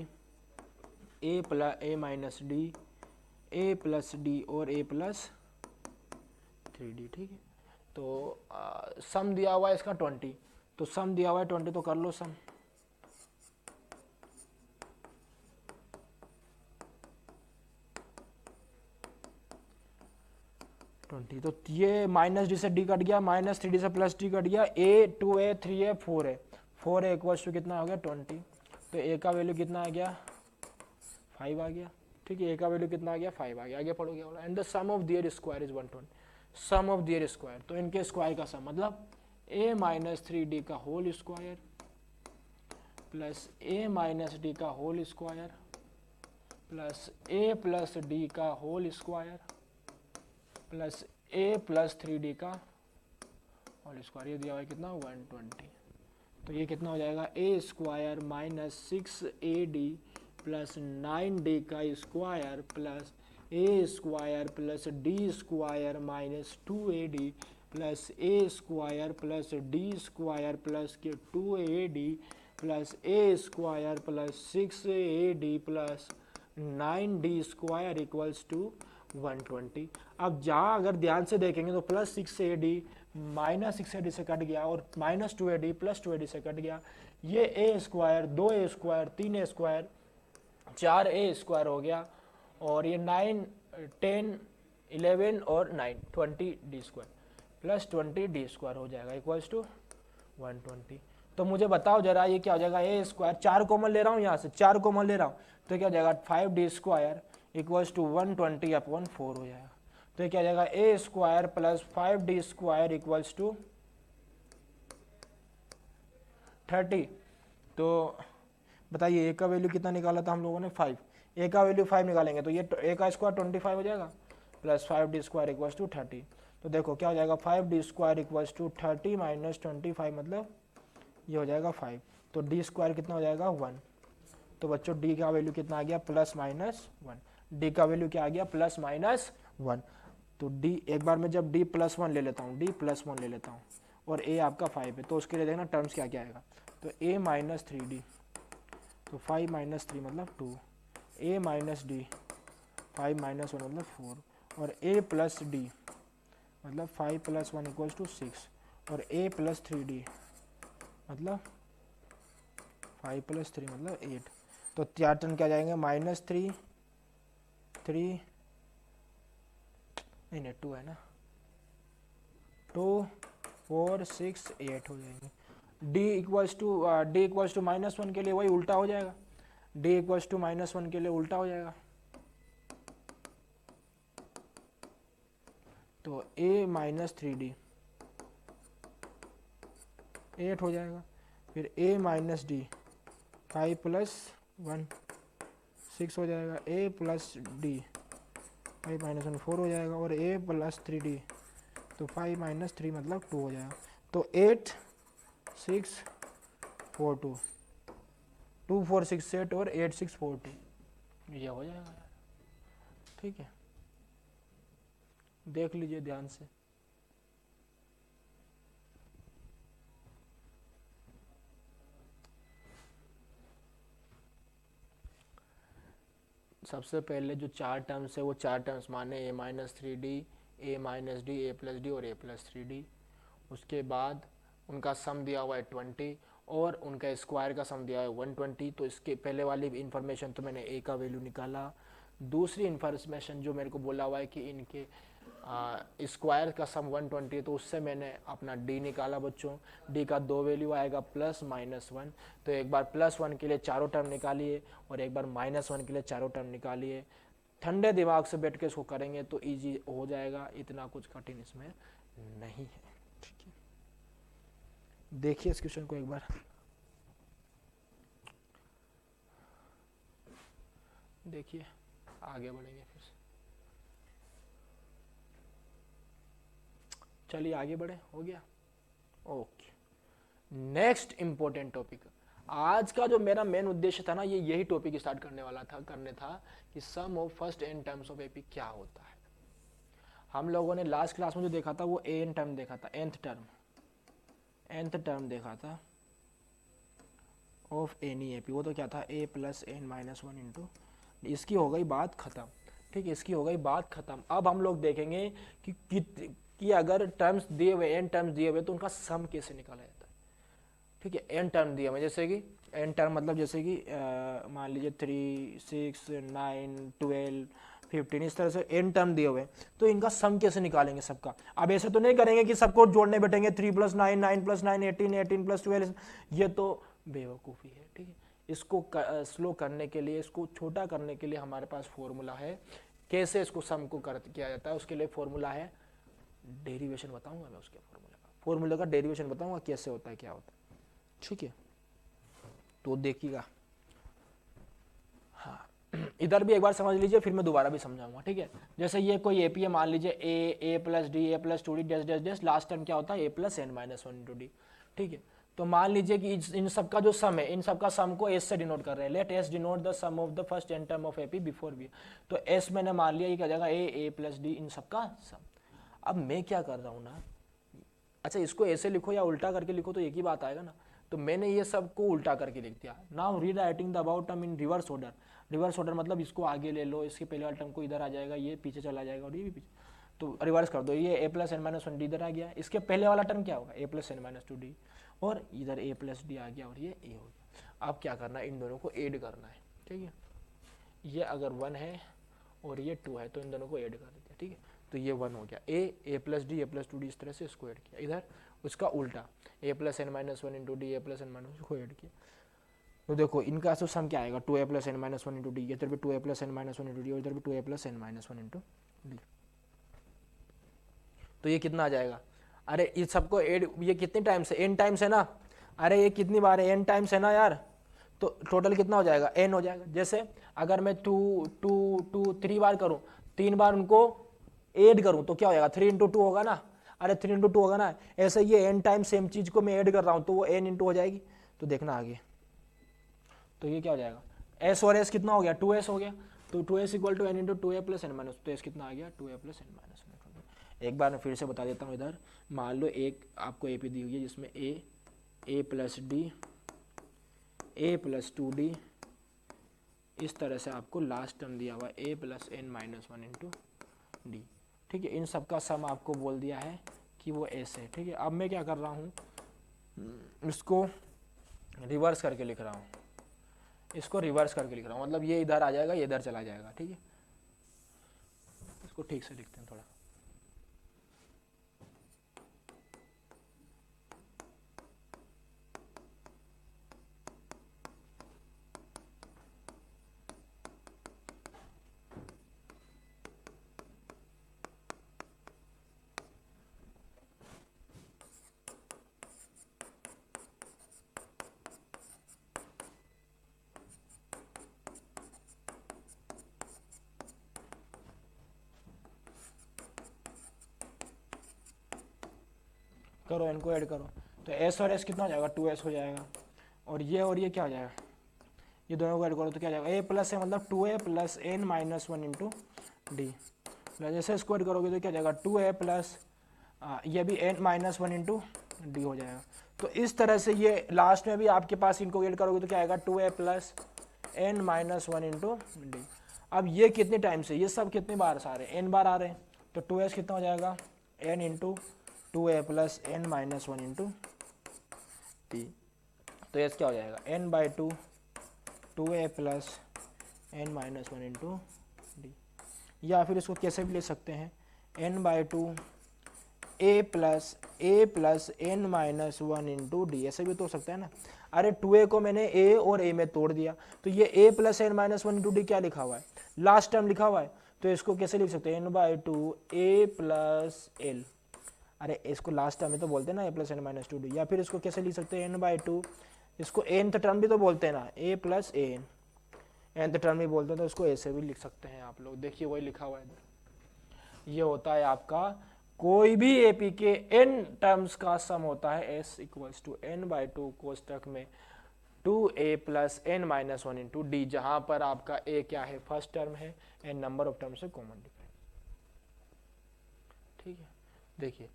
a minus D, a plus d और a प्लस 3d। ठीक है, तो सम दिया हुआ है इसका 20, तो सम दिया हुआ है 20, तो कर लो सम, तो ये माइनस डी से डी कट गया, माइनस 3d से प्लस डी कट गया, a 2a 3a 4a, 4a equals to कितना हो गया 20, तो a का वैल्यू कितना आ गया 5 आ गया। ठीक है, a का वैल्यू कितना आ गया 5 आ गया। आगे पढ़ोगे बोला and the sum of their square is 120, sum of their square, तो इनके स्क्वायर का सम मतलब a माइनस 3d का whole square plus a minus d का whole square plus a plus d का whole square plus a plus 3d का whole square, ये दिया हुआ है कितना 120, तो ये कितना हो जाएगा a square minus 6ad plus 9d का square plus a square plus d square minus 2ad plus a square plus d square plus के 2ad plus a square plus 6ad plus 9d square equals to 120। अब जहाँ अगर ध्यान से देखेंगे तो plus 6AD minus 6AD से cut गया और माइनस 2AD प्लस 2AD से कट गया। ये a square 2A square 3A square 4A square हो गया और ये 9 10 11 और 9 20D square plus 20D square हो जाएगा इक्वल्स टू 120। तो मुझे बताओ जरा ये क्या हो जाएगा, ए स्क्वायर 4 कॉमन ले रहा हूँ, यहाँ से 4 कॉमन ले रहा हूँ तो क्या हो जाएगा 5D स्क्वायर इक्वल्स टू 120/4 हो जाएगा। तो ये क्या हो जाएगा a square plus 5D square equals to 30। तो बताइए ए का वैल्यू कितना निकाला था हम लोगों ने 5, ए का वैल्यू 5 निकालेंगे तो ये ए का स्क्वायर 25 हो जाएगा plus 5D square equals to 30। तो देखो क्या हो जाएगा 5D square equals to 30 minus 25 मतलब ये हो जाएगा 5। तो D स्क्वायर कितना हो जाएगा 1। तो बच्चों D का वैल्यू कितना आ गया प्लस माइनस 1। D का वैल्यू क्या आ गया प्लस माइनस 1। तो D एक बार में जब D प्लस 1 ले लेता हूँ, D प्लस 1 ले लेता हूँ और A आपका 5 है तो उसके लिए देखना टर्म्स क्या क्या आएगा। तो A माइनस 3D तो 5 माइनस 3 मतलब 2, A माइनस D 5 माइनस 1 मतलब 4 और A प्लस D मतलब 5 प्लस 1 इक्वल्स टू 6 और A प्लस 3D मतलब 5 प्लस 3 मतलब 8। तो 4 टर्म क्या जाएंगे माइनस 3 नहीं 2 है ना, 2 4 6 8 हो जाएंगे। D इक्वल्स टू माइनस 1 के लिए वही उल्टा हो जाएगा, D इक्वल्स टू माइनस 1 के लिए उल्टा हो जाएगा। तो A माइनस 3D 8 हो जाएगा, फिर A माइनस D 5 प्लस 1 6 हो जाएगा, A प्लस D 5 माइनस 1 4 हो जाएगा और A प्लस 3D तो 5 माइनस 3 मतलब 2 हो जाएगा। तो 8 6 4 2 2 4 6 8 और 8 6 4 2 ये हो जाएगा यार, ठीक है। देख लीजिए ध्यान से। सबसे पहले जो 4 टर्म्स है वो 4 टर्म्स माने A minus 3D A minus D A plus D और A प्लस 3D। उसके बाद उनका सम दिया हुआ है 20 और उनका स्क्वायर का सम दिया है 120। तो इसके पहले वाली इन्फॉर्मेशन तो मैंने A का वैल्यू निकाला। दूसरी इन्फॉर्मेशन जो मेरे को बोला हुआ है कि इनके स्क्वायर का सम 120 है तो उससे मैंने अपना D निकाला बच्चों। D का 2 वैल्यू आएगा प्लस माइनस 1। तो एक बार प्लस 1 के लिए चारों टर्म निकालिए और एक बार माइनस 1 के लिए चारों टर्म निकालिए। ठंडे दिमाग से बैठ के इसको करेंगे तो इजी हो जाएगा, इतना कुछ कठिन इसमें नहीं है, ठीक है। देखिए इस क्वेश्चन को एक बार, देखिए आगे बढ़ेंगे फिर से। चलिए आगे बढ़े, हो गया ओके। नेक्स्ट इंपॉर्टेंट टॉपिक, आज का जो मेरा मेन उद्देश्य था ना ये यही टॉपिक स्टार्ट करने था कि sum of first n terms of AP क्या होता है। हम लोगों ने लास्ट क्लास में जो देखा था वो n टर्म देखा था, nth टर्म देखा था ऑफ एनी एपी। वो तो क्या था a plus n minus 1 into, इसकी हो गई बात खत्म, ठीक है, इसकी हो गई बात खत्म। अब हम लोग देखेंगे कि अगर टर्म्स दिए हुए n टर्म्स दिए हुए तो उनका सम कैसे निकाला जाता है, ठीक है। n टर्म दिए हुए जैसे कि n टर्म मतलब जैसे कि मान लीजिए 3 6 9 12 15 इस तरह से n टर्म दिए हुए तो इनका सम कैसे निकालेंगे सबका। अब ऐसे तो नहीं करेंगे कि सबको जोड़ने बैठेंगे 3 + 9 9 + 9 18 18 + 12, ये तो बेवकूफ़ी है, ठीक है। इसको स्लो करने के लिए, इसको छोटा करने के लिए हमारे पास फॉर्मूला है कैसे इसको सम को किया जाता है। उसके लिए फॉर्मूला है, डेरिवेशन बताऊंगा मैं उसके फॉर्मूले का डेरिवेशन बताऊंगा कैसे होता है क्या होता है, ठीक है। तो देखिएगा, हाँ इधर भी एक बार समझ लीजिए फिर मैं दोबारा भी समझाऊंगा, ठीक है। जैसे ये कोई एपी है, मान लीजिए a plus d A plus 2D dash dash dash, last term क्या होता है a plus n minus 1 into d, ठीक है। तो मान लीजिए कि इन सब का जो सम है, इन सब का सम को s से डिनोट कर रहे हैं। Let s denote the sum of the first n term of AP before B. तो s मैंने मान लिया ये क्या जाएगा a प्लस डी, इन सब का सम। अब मैं क्या कर रहा हूँ ना, अच्छा इसको ऐसे लिखो या उल्टा करके लिखो तो एक ही बात आएगा ना। तो मैंने ये सब को उल्टा करके लिख दिया। नाउ री writing the about term in reverse order. Reverse order मतलब इसको आगे ले लो, इसके पहले वाले टर्म को इधर आ जाएगा, ये पीछे चला जाएगा और ये भी पीछे, तो रिवर्स कर दो। ये a plus N minus one d इधर आ गया, इसके पहले वाला टर्म क्या होगा, a plus N minus two d, और इधर ए प्लस डी आ गया और ये ए हो गया। अब क्या करना है, इन दोनों को ऐड करना है, ठीक है। ये अगर 1 है और ये 2 है तो इन दोनों को ऐड कर देते हैं, ठीक है। तो ये 1 हो गया, a plus d, A plus two d, इस तरह से इसको ऐड किया। इधर उसका उल्टा, a plus N minus one into d, A plus N minus को ऐड किया। तो देखो इनका तो सम क्या आएगा, 2a plus N minus one into d, इधर भी 2a plus N minus one into d और इधर भी 2a plus N minus one into D. तो ये कितना आ जाएगा, अरे इस सबको ऐड, ये कितने टाइम्स है, n टाइम्स है ना, अरे ये कितनी बार है, n टाइम्स है ना यार, तो टोटल कितना हो जाएगा, n हो जाएगा। जैसे अगर मैं 3 बार करूँ, 3 बार उनको ऐड करूँ तो क्या हो जाएगा, 3 इंटू टू होगा ना, अरे 3 इंटू टू होगा ना। ऐसे ये n टाइम सेम चीज़ को मैं ऐड कर रहा हूँ तो वो n इंटू हो जाएगी। तो देखना आगे, तो ये क्या हो जाएगा, s और s कितना हो गया, 2s हो गया। तो 2s equal to N into two A plus N minus, तो s कितना आ गया, 2a plus N minus one. एक बार मैं फिर से बता देता हूँ, इधर मान लो एक आपको ए पी दी हुई है जिसमें a plus d, A plus two d, इस तरह से आपको लास्ट टर्म दिया हुआ a plus N minus one into d, ठीक है। इन सब का सम आपको बोल दिया है कि वो एस है, ठीक है। अब मैं क्या कर रहा हूँ, इसको रिवर्स करके लिख रहा हूँ, इसको रिवर्स करके लिख रहा हूँ, मतलब ये इधर आ जाएगा, ये इधर चला जाएगा, ठीक है। इसको ठीक से लिखते हैं थोड़ा। करो, इनको ऐड करो, तो s और s कितना हो जाएगा, 2s हो जाएगा, और ये क्या हो जाएगा, ये दोनों को ऐड करो तो क्या जाएगा, a प्लस है मतलब 2a plus N minus one into D, plus जैसे इसको ऐड करोगे तो क्या जाएगा, 2a प्लस ये भी n minus one into D हो जाएगा। तो इस तरह से ये लास्ट में भी आपके पास इनको ऐड करोगे तो क्या आएगा, 2a plus N minus one into D. अब ये कितने टाइम से, ये सब कितने बार आ रहे हैं, n बार आ रहे हैं, तो 2s कितना हो जाएगा, n into 2a plus N minus one into T. तो एस क्या हो जाएगा, n by two 2a plus N minus one into D, या फिर इसको कैसे भी ले सकते हैं, n by two a plus N minus one into D, ऐसे भी तो हो सकता है ना। अरे 2a को मैंने a और a में तोड़ दिया, तो ये a plus N minus one into D क्या लिखा हुआ है, लास्ट टर्म लिखा हुआ है, तो इसको कैसे लिख सकते हैं, n by two A plus l, अरे इसको लास्ट टर्म ही तो बोलते हैं ना, a plus N minus two d. या फिर इसको कैसे लिख सकते हैं, n बाई टू, इसको nth टर्म भी तो बोलते हैं ना, a plus n, nth term भी बोलते हैं, तो इसको ऐसे भी लिख सकते हैं आप लोग। देखिए वही लिखा हुआ है इधर, ये होता है आपका कोई भी एपी के n टर्म्स का सम होता है s equals to n by two कोष्टक में 2a plus N minus one into d, जहां पर आपका a क्या है, फर्स्ट टर्म है, n नंबर ऑफ टर्म्स है कॉमन डिफरेंस, ठीक है। देखिए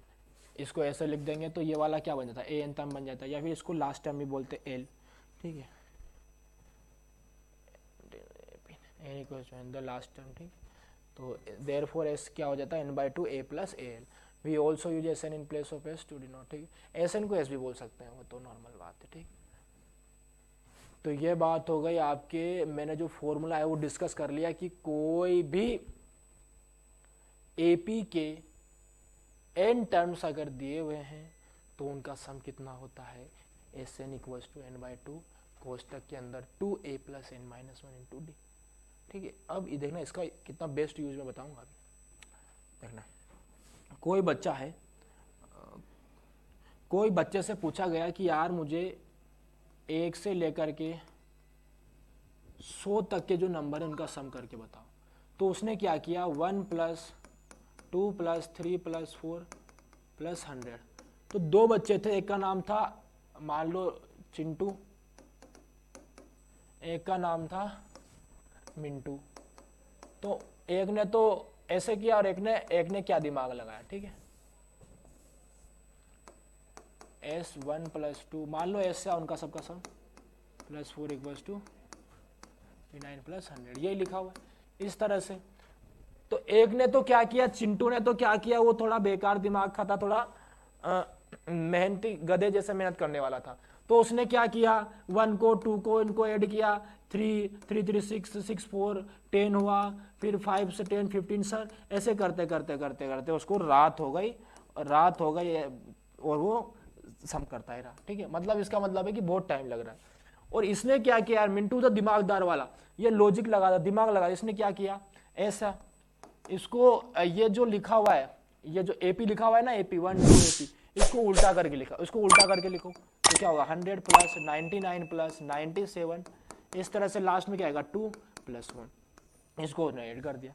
इसको ऐसे लिख देंगे तो ये वाला क्या बन जाता है, ए एन टर्म बन जाता है, या फिर इसको लास्ट टर्म भी बोलते हैं एल, ठीक है, N equals to the last term, ठीक। तो देयरफॉर एस क्या हो जाता है, N by two A plus A L. We also use S N in place of S to denote, ठीक है। एस एन को एस भी बोल सकते हैं, वो तो नॉर्मल बात है, ठीक। तो ये बात हो गई आपके, मैंने जो फॉर्मूला है वो डिस्कस कर लिया कि कोई भी एपी के n टर्म्स अगर दिए हुए हैं तो उनका सम कितना होता है, s n equals to n by two कोष्टक के अंदर 2a plus N minus one into d, ठीक है। अब ये देखना इसका कितना बेस्ट यूज मैं बताऊंगा अभी। देखना कोई बच्चा है, कोई बच्चे से पूछा गया कि यार मुझे 1 से लेकर के 100 तक के जो नंबर है उनका सम करके बताओ। तो उसने क्या किया, 1 प्लस 2 प्लस 3 प्लस 4 प्लस 100। तो 2 बच्चे थे, एक का नाम था मान लो चिंटू, एक का नाम था मिंटू। तो एक ने तो ऐसे किया और एक ने क्या दिमाग लगाया, ठीक है। S1 + 2 मान लो S है उनका सबका सम +4 = 9 + 100, यही लिखा हुआ है इस तरह से। तो एक ने तो क्या किया, चिंटू ने तो क्या किया, वो थोड़ा बेकार दिमाग का था, थोड़ा मेहनती गधे जैसे मेहनत करने वाला था। तो उसने क्या किया, 1 को 2 को इनको ऐड किया, 3 3 3 6 6 4 10 हुआ, फिर 5 से 10 15 सर, ऐसे करते करते करते करते उसको रात हो गई और वो सम करता है रहा। ठीक है, मतलब इसका मतलब है कि बहुत टाइम लग रहा है। और इसने क्या किया यार, मिंटू तो दिमागदार वाला, ये लॉजिक लगा था, दिमाग लगा, इसने क्या किया, ऐसा इसको ये जो लिखा हुआ है, ये जो AP लिखा हुआ है ना, AP 1 2 AP, इसको उल्टा करके लिखा, इसको उल्टा करके लिखो तो क्या होगा, 100 + 99 + 97, इस तरह से लास्ट में क्या आएगा 2 + 1, इसको उसने ऐड कर दिया।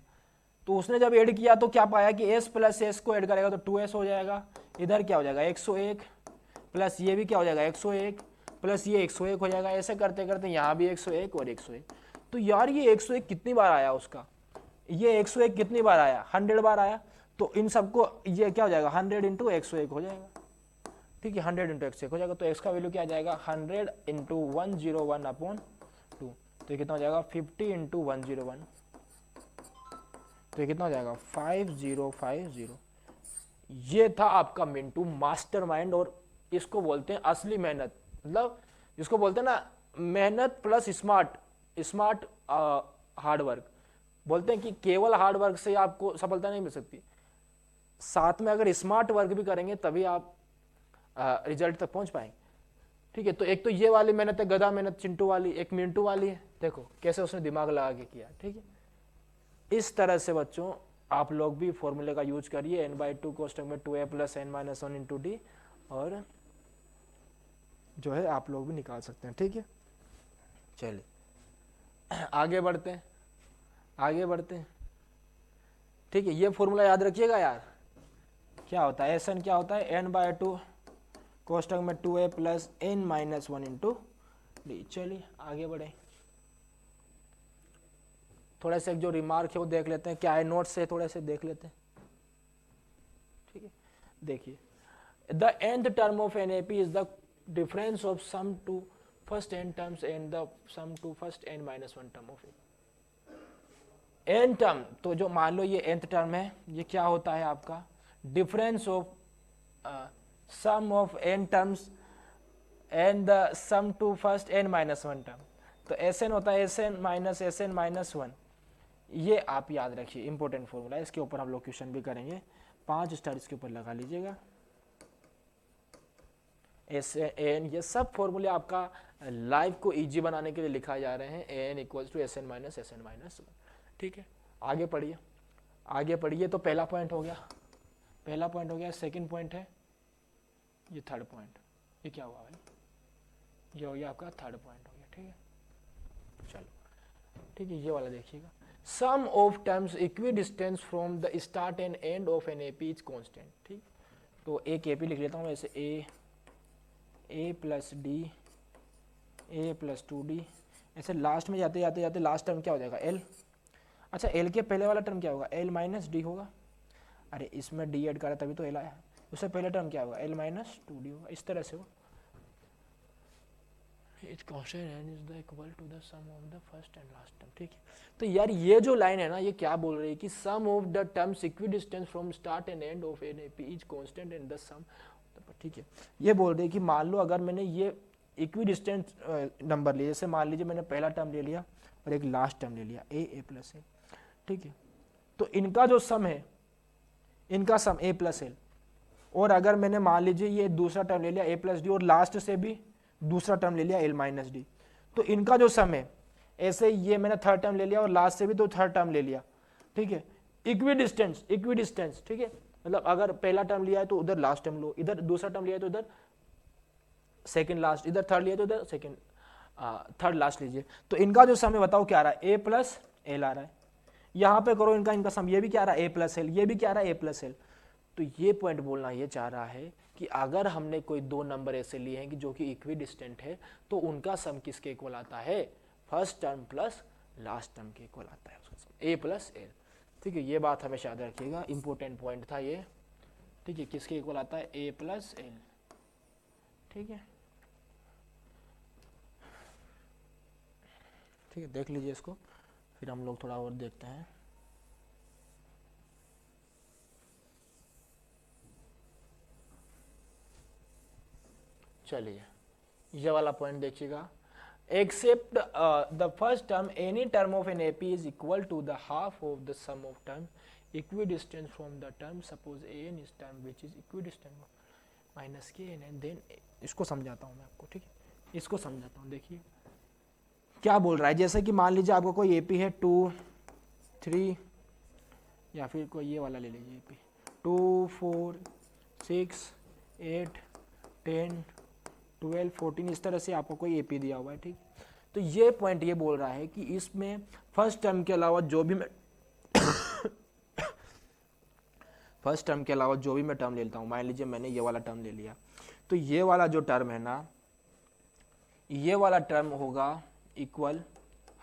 तो उसने जब ऐड किया तो क्या पाया कि S + S को ऐड करेगा तो 2S हो जाएगा, इधर क्या हो जाएगा 101, प्लस ये भी क्या हो जाएगा 101, प्लस ये 101 हो जाएगा, ऐसे करते करते यहाँ भी 101 और 101। तो यार ये 101 कितनी बार आया उसका, ये 101 कितनी बार आया, 100 बार आया। तो इन सबको ये क्या हो जाएगा 100 × 101 हो जाएगा। ठीक है, 100 × 101 हो जाएगा, तो x का वैल्यू क्या आ जाएगा 100 × 101/2, तो ये कितना हो जाएगा 50 × 101, तो ये कितना हो जाएगा 5050। ये था आपका मिंटू मास्टरमाइंड, और इसको बोलते हैं असली मेहनत, मतलब जिसको बोलते हैं ना मेहनत प्लस स्मार्ट हार्ड वर्क। बोलते हैं कि केवल हार्ड वर्क से आपको सफलता नहीं मिल सकती, साथ में अगर स्मार्ट वर्क भी करेंगे तभी आप रिजल्ट तक पहुंच पाएंगे। ठीक है, तो एक तो ये वाली मेहनत है, गधा मेहनत चिंटू वाली, एक मिंटू वाली है, देखो कैसे उसने दिमाग लगा के किया। ठीक है, इस तरह से बच्चों आप लोग भी फॉर्मूले का यूज करिए, n/2 कोष्टक में 2a + n - 1 × d, और जो है आप लोग भी निकाल सकते हैं। ठीक है, चलिए आगे बढ़ते हैं, आगे बढ़ते हैं। ठीक है, ये फॉर्मूला याद रखिएगा यार, क्या होता है Sn, क्या होता है n/2 कोष्टक में 2a + n - 1 × d। चलिए आगे बढ़े, थोड़ा सा जो रिमार्क है वो देख लेते हैं, क्या है नोट्स से थोड़े से देख लेते हैं। ठीक है, देखिए the nth term of NAP is the difference of sum to first n terms and the sum to first n - 1 term of n term. तो जो मान लो ये nth टर्म है, ये क्या होता है आपका difference of sum of n terms and the sum to first n - 1 term. तो Sn होता है Sn - Sn - 1, ये आप याद रखिए, इंपॉर्टेंट फॉर्मूला है, इसके ऊपर हम लोग क्वेश्चन भी करेंगे, 5 स्टार इसके ऊपर लगा लीजिएगा। Sn, ये सब फॉर्मूले आपका लाइफ को इजी बनाने के लिए लिखा जा रहे हैं, An = Sn - Sn - 1। ठीक है, आगे पढ़िए, आगे पढ़िए। तो पहला पॉइंट हो गया, पहला पॉइंट हो गया, सेकंड पॉइंट है ये, थर्ड पॉइंट, ये क्या हुआ भाई, ये हो गया आपका थर्ड पॉइंट हो गया। ठीक है, चलो ठीक है, ये वाला देखिएगा, sum of terms equi distance from the start and end of an AP is constant. ठीक, तो एक AP लिख लेता हूँ ऐसे, a + d, a + 2d, ऐसे लास्ट में जाते जाते जाते लास्ट टर्म क्या हो जाएगा l। अच्छा, l के पहले वाला टर्म क्या होगा, l - d होगा, अरे इसमें d ऐड करा तभी तो l आया, उससे पहले टर्म क्या होगा l - 2d होगा, इस तरह से हो। It constant is the equal to the sum of the first and last term. ठीक है, तो यार ये जो लाइन है ना, ये क्या बोल रही है कि sum of the terms equi distance from start and end of an AP is constant and the sum. ठीक है, ये बोल रही है कि मान लो अगर मैंने ये इक्वी डिस्टेंस नंबर लिए, जैसे मान लीजिए मैंने पहला टर्म ले लिया और एक लास्ट टर्म ले लिया a + l। ठीक है, तो इनका जो सम है, इनका सम a + l, और अगर मैंने मान लीजिए ये दूसरा टर्म ले लिया a + d और लास्ट से भी दूसरा टर्म ले लिया l - d, तो इनका जो सम है, ऐसे ये मैंने थर्ड टर्म ले लिया और लास्ट से भी तो थर्ड टर्म ले लिया। ठीक है, इक्वी डिस्टेंस। ठीक है, मतलब अगर पहला टर्म लिया है तो उधर लास्ट टर्म लो, इधर दूसरा टर्म लिया है तो उधर सेकंड लास्ट, इधर थर्ड लिया तो उधर सेकंड थर्ड लास्ट लीजिए। तो इनका जो सम है बताओ क्या आ रहा है, a + l आ रहा है, यहाँ पे करो इनका सम, ये भी क्या आ रहा है a + l, ये भी क्या आ रहा है a + l। तो ये पॉइंट बोलना ये चाह रहा है कि अगर हमने कोई दो नंबर ऐसे लिए हैं कि जो कि इक्वी डिस्टेंट है, तो उनका सम किसके इक्वल आता है, first term plus last term के इक्वल आता है उसका सम, a + l। ठीक है, ये बात हमेशा याद रखिएगा, इंपॉर्टेंट पॉइंट था ये। ठीक है, किसके इक्वल आता है, a + l। ठीक है, ठीक है, देख लीजिए इसको, फिर हम लोग थोड़ा और देखते हैं। चलिए ये वाला पॉइंट देखिएगा, except the first term any term of an AP is equal to the half of the sum of term equidistant from the term, suppose A N is term which is equidistant minus K N and then, इसको समझाता हूँ मैं आपको, ठीक है, इसको समझाता हूँ। देखिए क्या बोल रहा है, जैसे कि मान लीजिए आपको कोई एपी है 2 3, या फिर कोई ये वाला ले लीजिए एपी 2 4 6 8 10 12 14, इस तरह से आपको कोई एपी दिया हुआ है, ठीक। तो ये पॉइंट ये बोल रहा है कि इसमें फर्स्ट टर्म के अलावा जो भी मैं फर्स्ट टर्म के अलावा जो भी मैं टर्म लेता हूँ, मान लीजिए मैंने ये वाला टर्म ले लिया, तो ये वाला जो टर्म है ना, ये वाला टर्म होगा इक्वल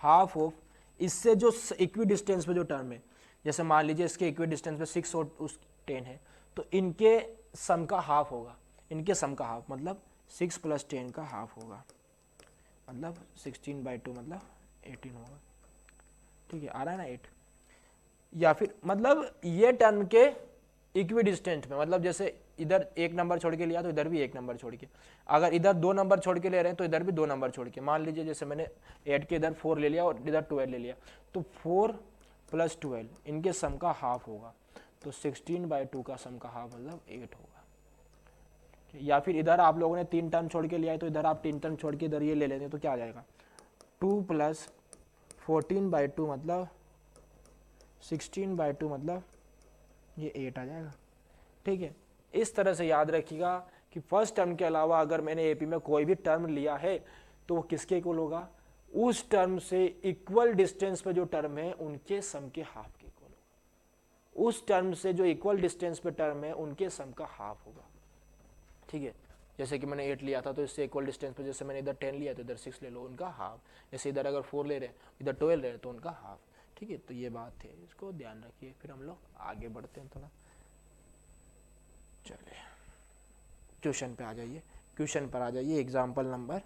हाफ ऑफ, इससे जो इक्वी डिस्टेंस पे जो टर्म है, जैसे मान लीजिए इसके इक्वी डिस्टेंस पे 6 और उस 10 है, तो इनके सम का हाफ होगा, इनके सम का हाफ मतलब 6 + 10 का हाफ होगा, मतलब 16/2 मतलब 18 होगा, ठीक है, आ रहा है ना 8, या फिर मतलब ये टर्म के इक्वी डिस्टेंट में, मतलब जैसे इधर 1 नंबर छोड़ के लिया तो इधर भी 1 नंबर छोड़ के, अगर इधर 2 नंबर छोड़ के ले रहे हैं तो इधर भी 2 नंबर छोड़ के, मान लीजिए जैसे मैंने 8 के इधर 4 ले लिया और इधर 12 ले लिया, तो 4 + 12 इनके सम का हाफ होगा, तो 16/2 का सम का हाफ मतलब 8 होगा। या फिर इधर आप लोगों ने 3 टर्म छोड़ के लिया है, तो इधर आप 3 टर्म छोड़ के इधर ये ले लेते हैं, तो क्या आ जाएगा 2 + 14/2 मतलब 16/2 मतलब ये 8 आ जाएगा, ठीक है। इस तरह से याद रखिएगा कि फर्स्ट टर्म के अलावा अगर मैंने एपी में कोई भी टर्म लिया है तो वो किसके इक्वल होगा, उस टर्म से इक्वल डिस्टेंस पे जो टर्म है उनके सम के हाफ के इक्वल होगा, उस टर्म से जो इक्वल डिस्टेंस पे टर्म है उनके सम का हाफ होगा, ठीक है। जैसे कि मैंने 8 लिया था तो इससे इक्वल डिस्टेंस पे, जैसे मैंने इधर 10 लिया तो इधर 6 ले लो, उनका हाफ, जैसे इधर अगर 4 ले रहे हैं इधर 12 ले रहे हैं तो उनका हाफ, ठीक है। तो ये बात है, इसको ध्यान रखिए, फिर हम लोग आगे बढ़ते हैं थोड़ा। चलिए क्वेश्चन पे आ जाइए, क्वेश्चन पर आ जाइए, एग्जाम्पल नंबर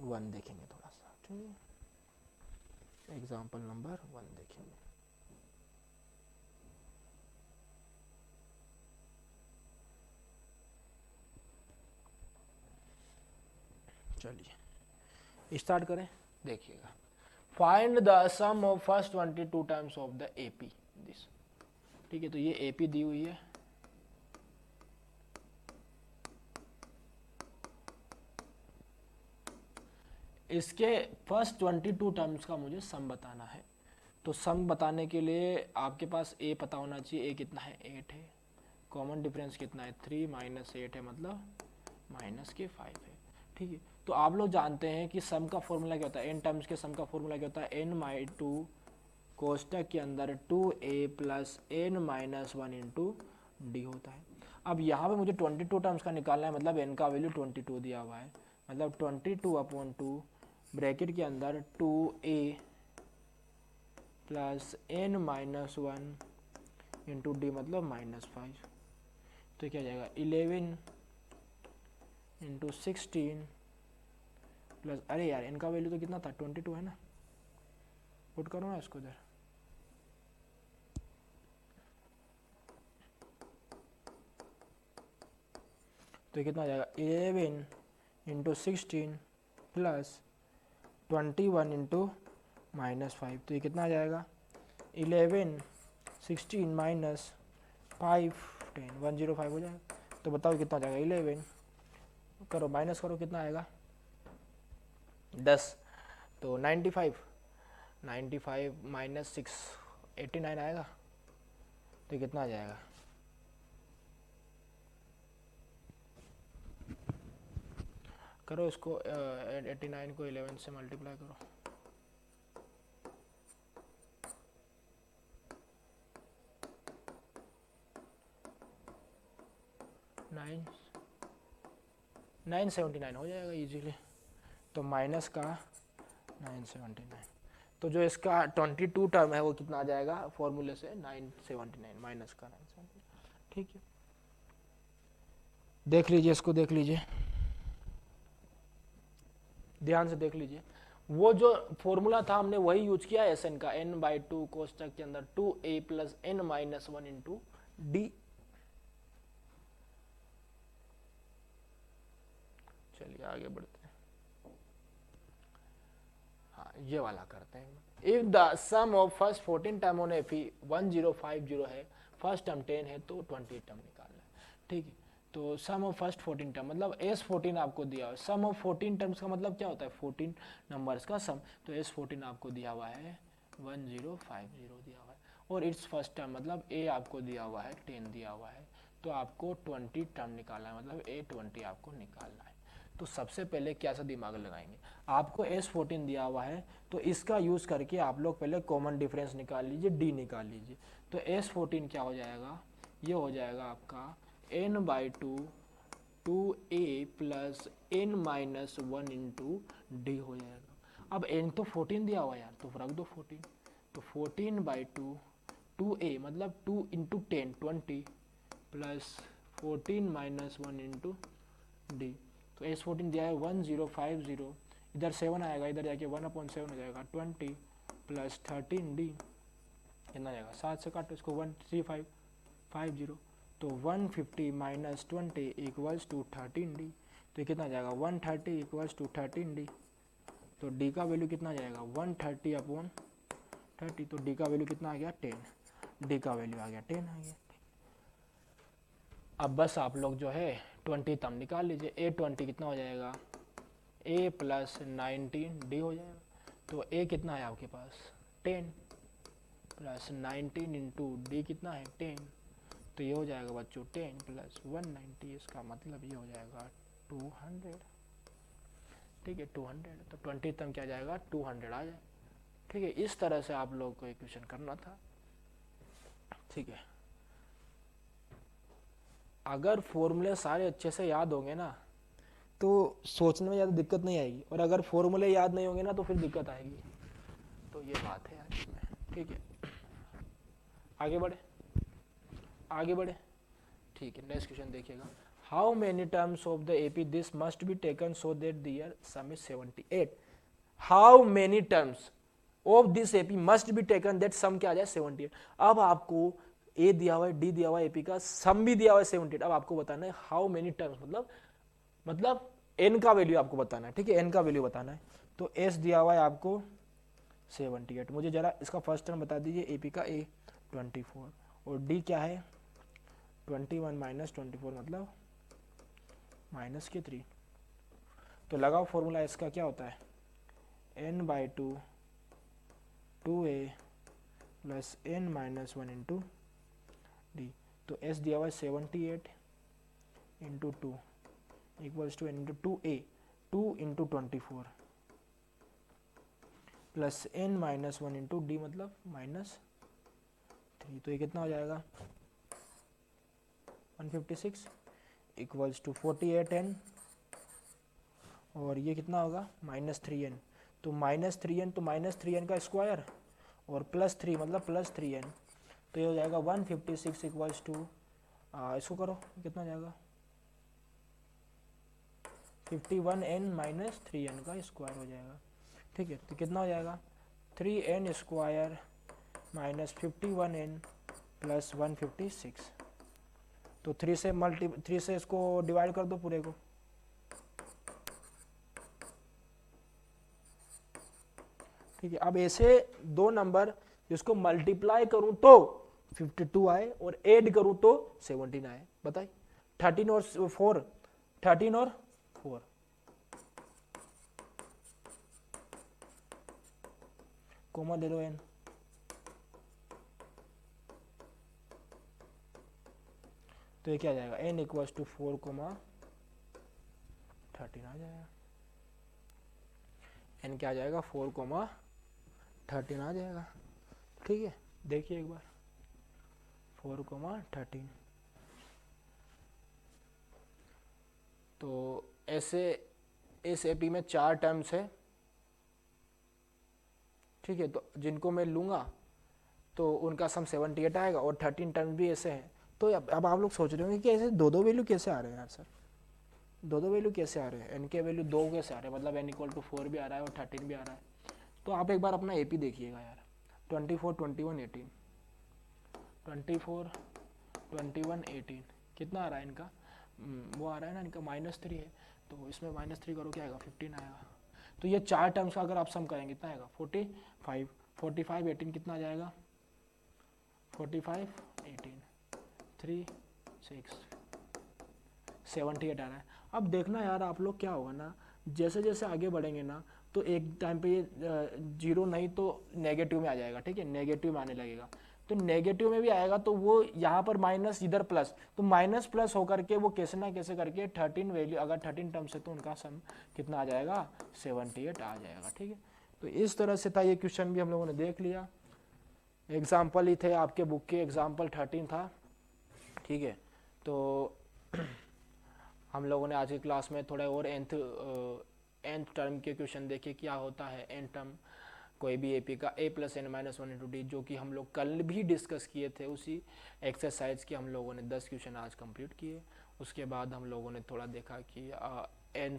1 देखेंगे थोड़ा सा, ठीक है, एग्जाम्पल नंबर 1 देखेंगे। चलिए स्टार्ट करें, देखिएगा, find the sum of first 22 terms of the AP this, ठीक है। तो ये एपी दी हुई है, इसके फर्स्ट 22 टर्म्स का मुझे सम बताना है। तो सम बताने के लिए आपके पास ए पता होना चाहिए, ए कितना है 8 है, कॉमन डिफरेंस कितना है 3 - 8 है मतलब -5 है, ठीक है। तो आप लोग जानते हैं कि सम का फॉर्मूला क्या होता है, एन टर्म्स के सम का फॉर्मूला क्या होता है, n/2 कोष्टक के अंदर 2a + n - 1 × d होता है। अब यहाँ पे मुझे 22 टर्म्स का निकालना है, मतलब n का वैल्यू 22 दिया हुआ है, मतलब 22/2 ब्रैकेट के अंदर 2a + n - 1 × d मतलब -5, तो क्या जाएगा 11 × 16 प्लस, अरे यार इनका वैल्यू तो कितना था 22 है ना, पुट करो ना इसको इधर, तो कितना आ जाएगा 11 × 16 प्लस 21 × -5, तो ये कितना आ जाएगा 11 16 -5 10 105 हो जाएगा। तो बताओ कितना आ जाएगा 11 करो माइनस करो कितना आएगा 10, तो 95 -6 89 आएगा, तो कितना आ जाएगा करो इसको 89 को 11 से मल्टीप्लाई करो, 979 हो जाएगा इजीली, तो माइनस का 979, तो जो इसका 22 टर्म है वो कितना आ जाएगा फॉर्मूले से 979 माइनस का 979, ठीक है। देख लीजिए इसको, देख लीजिए ध्यान से देख लीजिए, वो जो फॉर्मूला था हमने वही यूज किया एस एन का, n/2 कोष्टक के अंदर 2a plus n minus 1 into d. चलिए आगे बढ़ते हैं, हाँ ये वाला करते हैं। If the sum of first 14 term on AP 1050 है, फर्स्ट टर्म 10 है तो 20 टर्म निकालना है। ठीक है, तो सम ऑफ फर्स्ट 14 टर्म मतलब S14 आपको दिया हुआ है। सम ऑफ 14 टर्म्स का मतलब क्या होता है, 14 नंबर्स का सम। तो S14 आपको दिया हुआ है 1050 दिया हुआ है, और इट्स फर्स्ट टर्म मतलब A आपको दिया हुआ है 10 दिया हुआ है, तो आपको 20 टर्म निकालना है, मतलब A20 आपको निकालना है। तो सबसे पहले क्या सा दिमाग लगाएंगे, आपको S14 दिया हुआ है तो इसका यूज करके आप लोग पहले कॉमन डिफरेंस निकाल लीजिए, D निकाल लीजिए। तो S14 क्या हो जाएगा, ये हो जाएगा आपका n/2 2a plus n minus 1 into D हो जाएगा। अब n तो 14 दिया हुआ यार, तो रख दो 14, तो 14/2 2a मतलब 2 into 10 20 plus 14 minus 1 into D. तो S14 दिया है 1050, इधर 7 आएगा, इधर जाके 1/7 हो जाएगा 20 प्लस 13d, कितना जाएगा 7 से काटो इसको 13550, तो 150 माइनस 20 इक्वल्स टू 13d। तो ये कितना जाएगा 130 इक्वल्स टू 13d। तो d का वैल्यू कितना जाएगा 130/30, तो d का वैल्यू कितना आ गया 10, d का वैल्यू आ गया 10 आ गया। अब बस आप लोग जो है 20 तम निकाल लीजिए, A20 कितना हो जाएगा A प्लस 19d हो जाएगा। तो A कितना है आपके पास 10 प्लस 19 इंटू डी कितना है 10, तो ये हो जाएगा बच्चों 10 प्लस 190, इसका मतलब ये हो जाएगा 200। ठीक है 200, तो 20 तक क्या जाएगा 200 आ जाए। ठीक है, इस तरह से आप लोग को इक्वेशन करना था। ठीक है, अगर फॉर्मूले सारे अच्छे से याद होंगे ना तो सोचने में ज़्यादा दिक्कत नहीं आएगी, और अगर फॉर्मूले याद नहीं होंगे ना तो फिर दिक्कत आएगी। तो ये बात है यार इसमें। ठीक है, आगे बढ़े आगे बढ़े। ठीक है, नेक्स्ट क्वेश्चन देखिएगा, how many terms of the AP this must be taken so that their sum is 78। How many terms of this AP must be taken that sum क्या आ जाए 78। अब आपको ए दिया हुआ है, डी दिया हुआ है, एपी का सम भी दिया हुआ है 78। अब आपको बताना है हाउ मेनी टर्म्स, मतलब एन का वैल्यू आपको बताना है। ठीक है, एन का वैल्यू बताना है। तो एस दिया हुआ है आपको 78, मुझे जरा इसका फर्स्ट टर्म बता दीजिए, एपी का ए 24, और डी क्या है 21 माइनस 24 मतलब माइनस के 3। तो लगाओ फॉर्मूला, इसका क्या होता है n/2 2a plus n minus 1 into D. तो s दिया हुआ है 78 into 2 equals to n into 2a 2 into 24 plus n minus 1 into D मतलब माइनस 3। तो ये कितना हो जाएगा 156 इक्वल्स टू 48n, और ये कितना होगा -3n। तो -3n तो -3n का स्क्वायर और +3 मतलब +3n, तो ये हो जाएगा 156 इक्वल्स टू इसको करो कितना जाएगा 51n माइनस 3n का स्क्वायर हो जाएगा। ठीक है, तो कितना हो जाएगा 3n square minus 51n plus 156। तो 3 से इसको डिवाइड कर दो पूरे को, ठीक है। अब ऐसे दो नंबर जिसको मल्टीप्लाई करूं तो 52 आए और ऐड करूं तो 17 आए, बताइए 13 और 4 13 और 4 कोमा ले लो n, तो ये क्या आ जाएगा n इक्वल्स टू 4 कोमा 13 आ जाएगा। n क्या आ जाएगा 4 कोमा 13 आ जाएगा। ठीक है, देखिए एक बार 4 कोमा 13। तो ऐसे इस एपी में 4 टर्म्स है। ठीक है, तो जिनको मैं लूंगा तो उनका सम 78 आएगा, और 13 टर्म्स भी ऐसे हैं। तो अब आप लोग सोच रहे होंगे कि ऐसे दो वैल्यू कैसे आ रहे हैं यार सर, दो दो वैल्यू कैसे आ रहे हैं, एन के वैल्यू दो कैसे आ रहे हैं, मतलब एन इक्वल टू 4 भी आ रहा है और 13 भी आ रहा है। तो आप एक बार अपना एपी देखिएगा यार, 24 21 18, 24 21 18 कितना आ रहा है इनका, वो आ रहा है ना इनका -3 है, तो इसमें -3 करो क्या आएगा, 15 आएगा। तो ये चार टर्म्स का अगर आप सम करेंगे कितना आएगा, 45 45 18 कितना आ जाएगा, 45 18 3 6 78 आ रहा है। अब देखना यार आप लोग क्या होगा ना, जैसे जैसे आगे बढ़ेंगे ना तो एक टाइम पे ये जीरो नहीं तो नेगेटिव में आ जाएगा, ठीक है, नेगेटिव में आने लगेगा। तो नेगेटिव में भी आएगा तो वो यहाँ पर माइनस इधर प्लस, तो माइनस प्लस होकर के वो कैसे ना कैसे करके 13 वैल्यू, अगर 13 टर्म्स है तो उनका सम कितना आ जाएगा, 78 आ जाएगा, ठीक है। तो इस तरह से था ये क्वेश्चन भी हम लोगों ने देख लिया, एग्जाम्पल ही थे आपके बुक के, एग्जाम्पल 13 था, ठीक है। तो हम लोगों ने आज की क्लास में थोड़ा और nth टर्म के क्वेश्चन देखे, क्या होता है n टर्म कोई भी एपी का, a plus N minus 1 into D, जो कि हम लोग कल भी डिस्कस किए थे। उसी एक्सरसाइज के हम लोगों ने 10 क्वेश्चन आज कंप्लीट किए। उसके बाद हम लोगों ने थोड़ा देखा कि n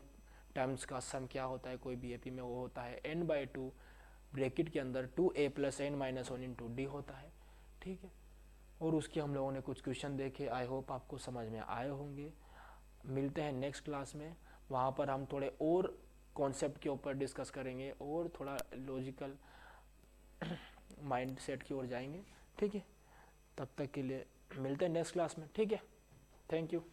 टर्म्स का सम क्या होता है कोई भी एपी में, वो होता है n/2 ब्रैकेट के अंदर 2a plus N minus 1 into D होता है, ठीक है। और उसके हम लोगों ने कुछ क्वेश्चन देखे, आई होप आपको समझ में आए होंगे। मिलते हैं नेक्स्ट क्लास में, वहाँ पर हम थोड़े और कॉन्सेप्ट के ऊपर डिस्कस करेंगे और थोड़ा लॉजिकल माइंड सेट की ओर जाएंगे, ठीक है। तब तक के लिए मिलते हैं नेक्स्ट क्लास में, ठीक है। Thank you.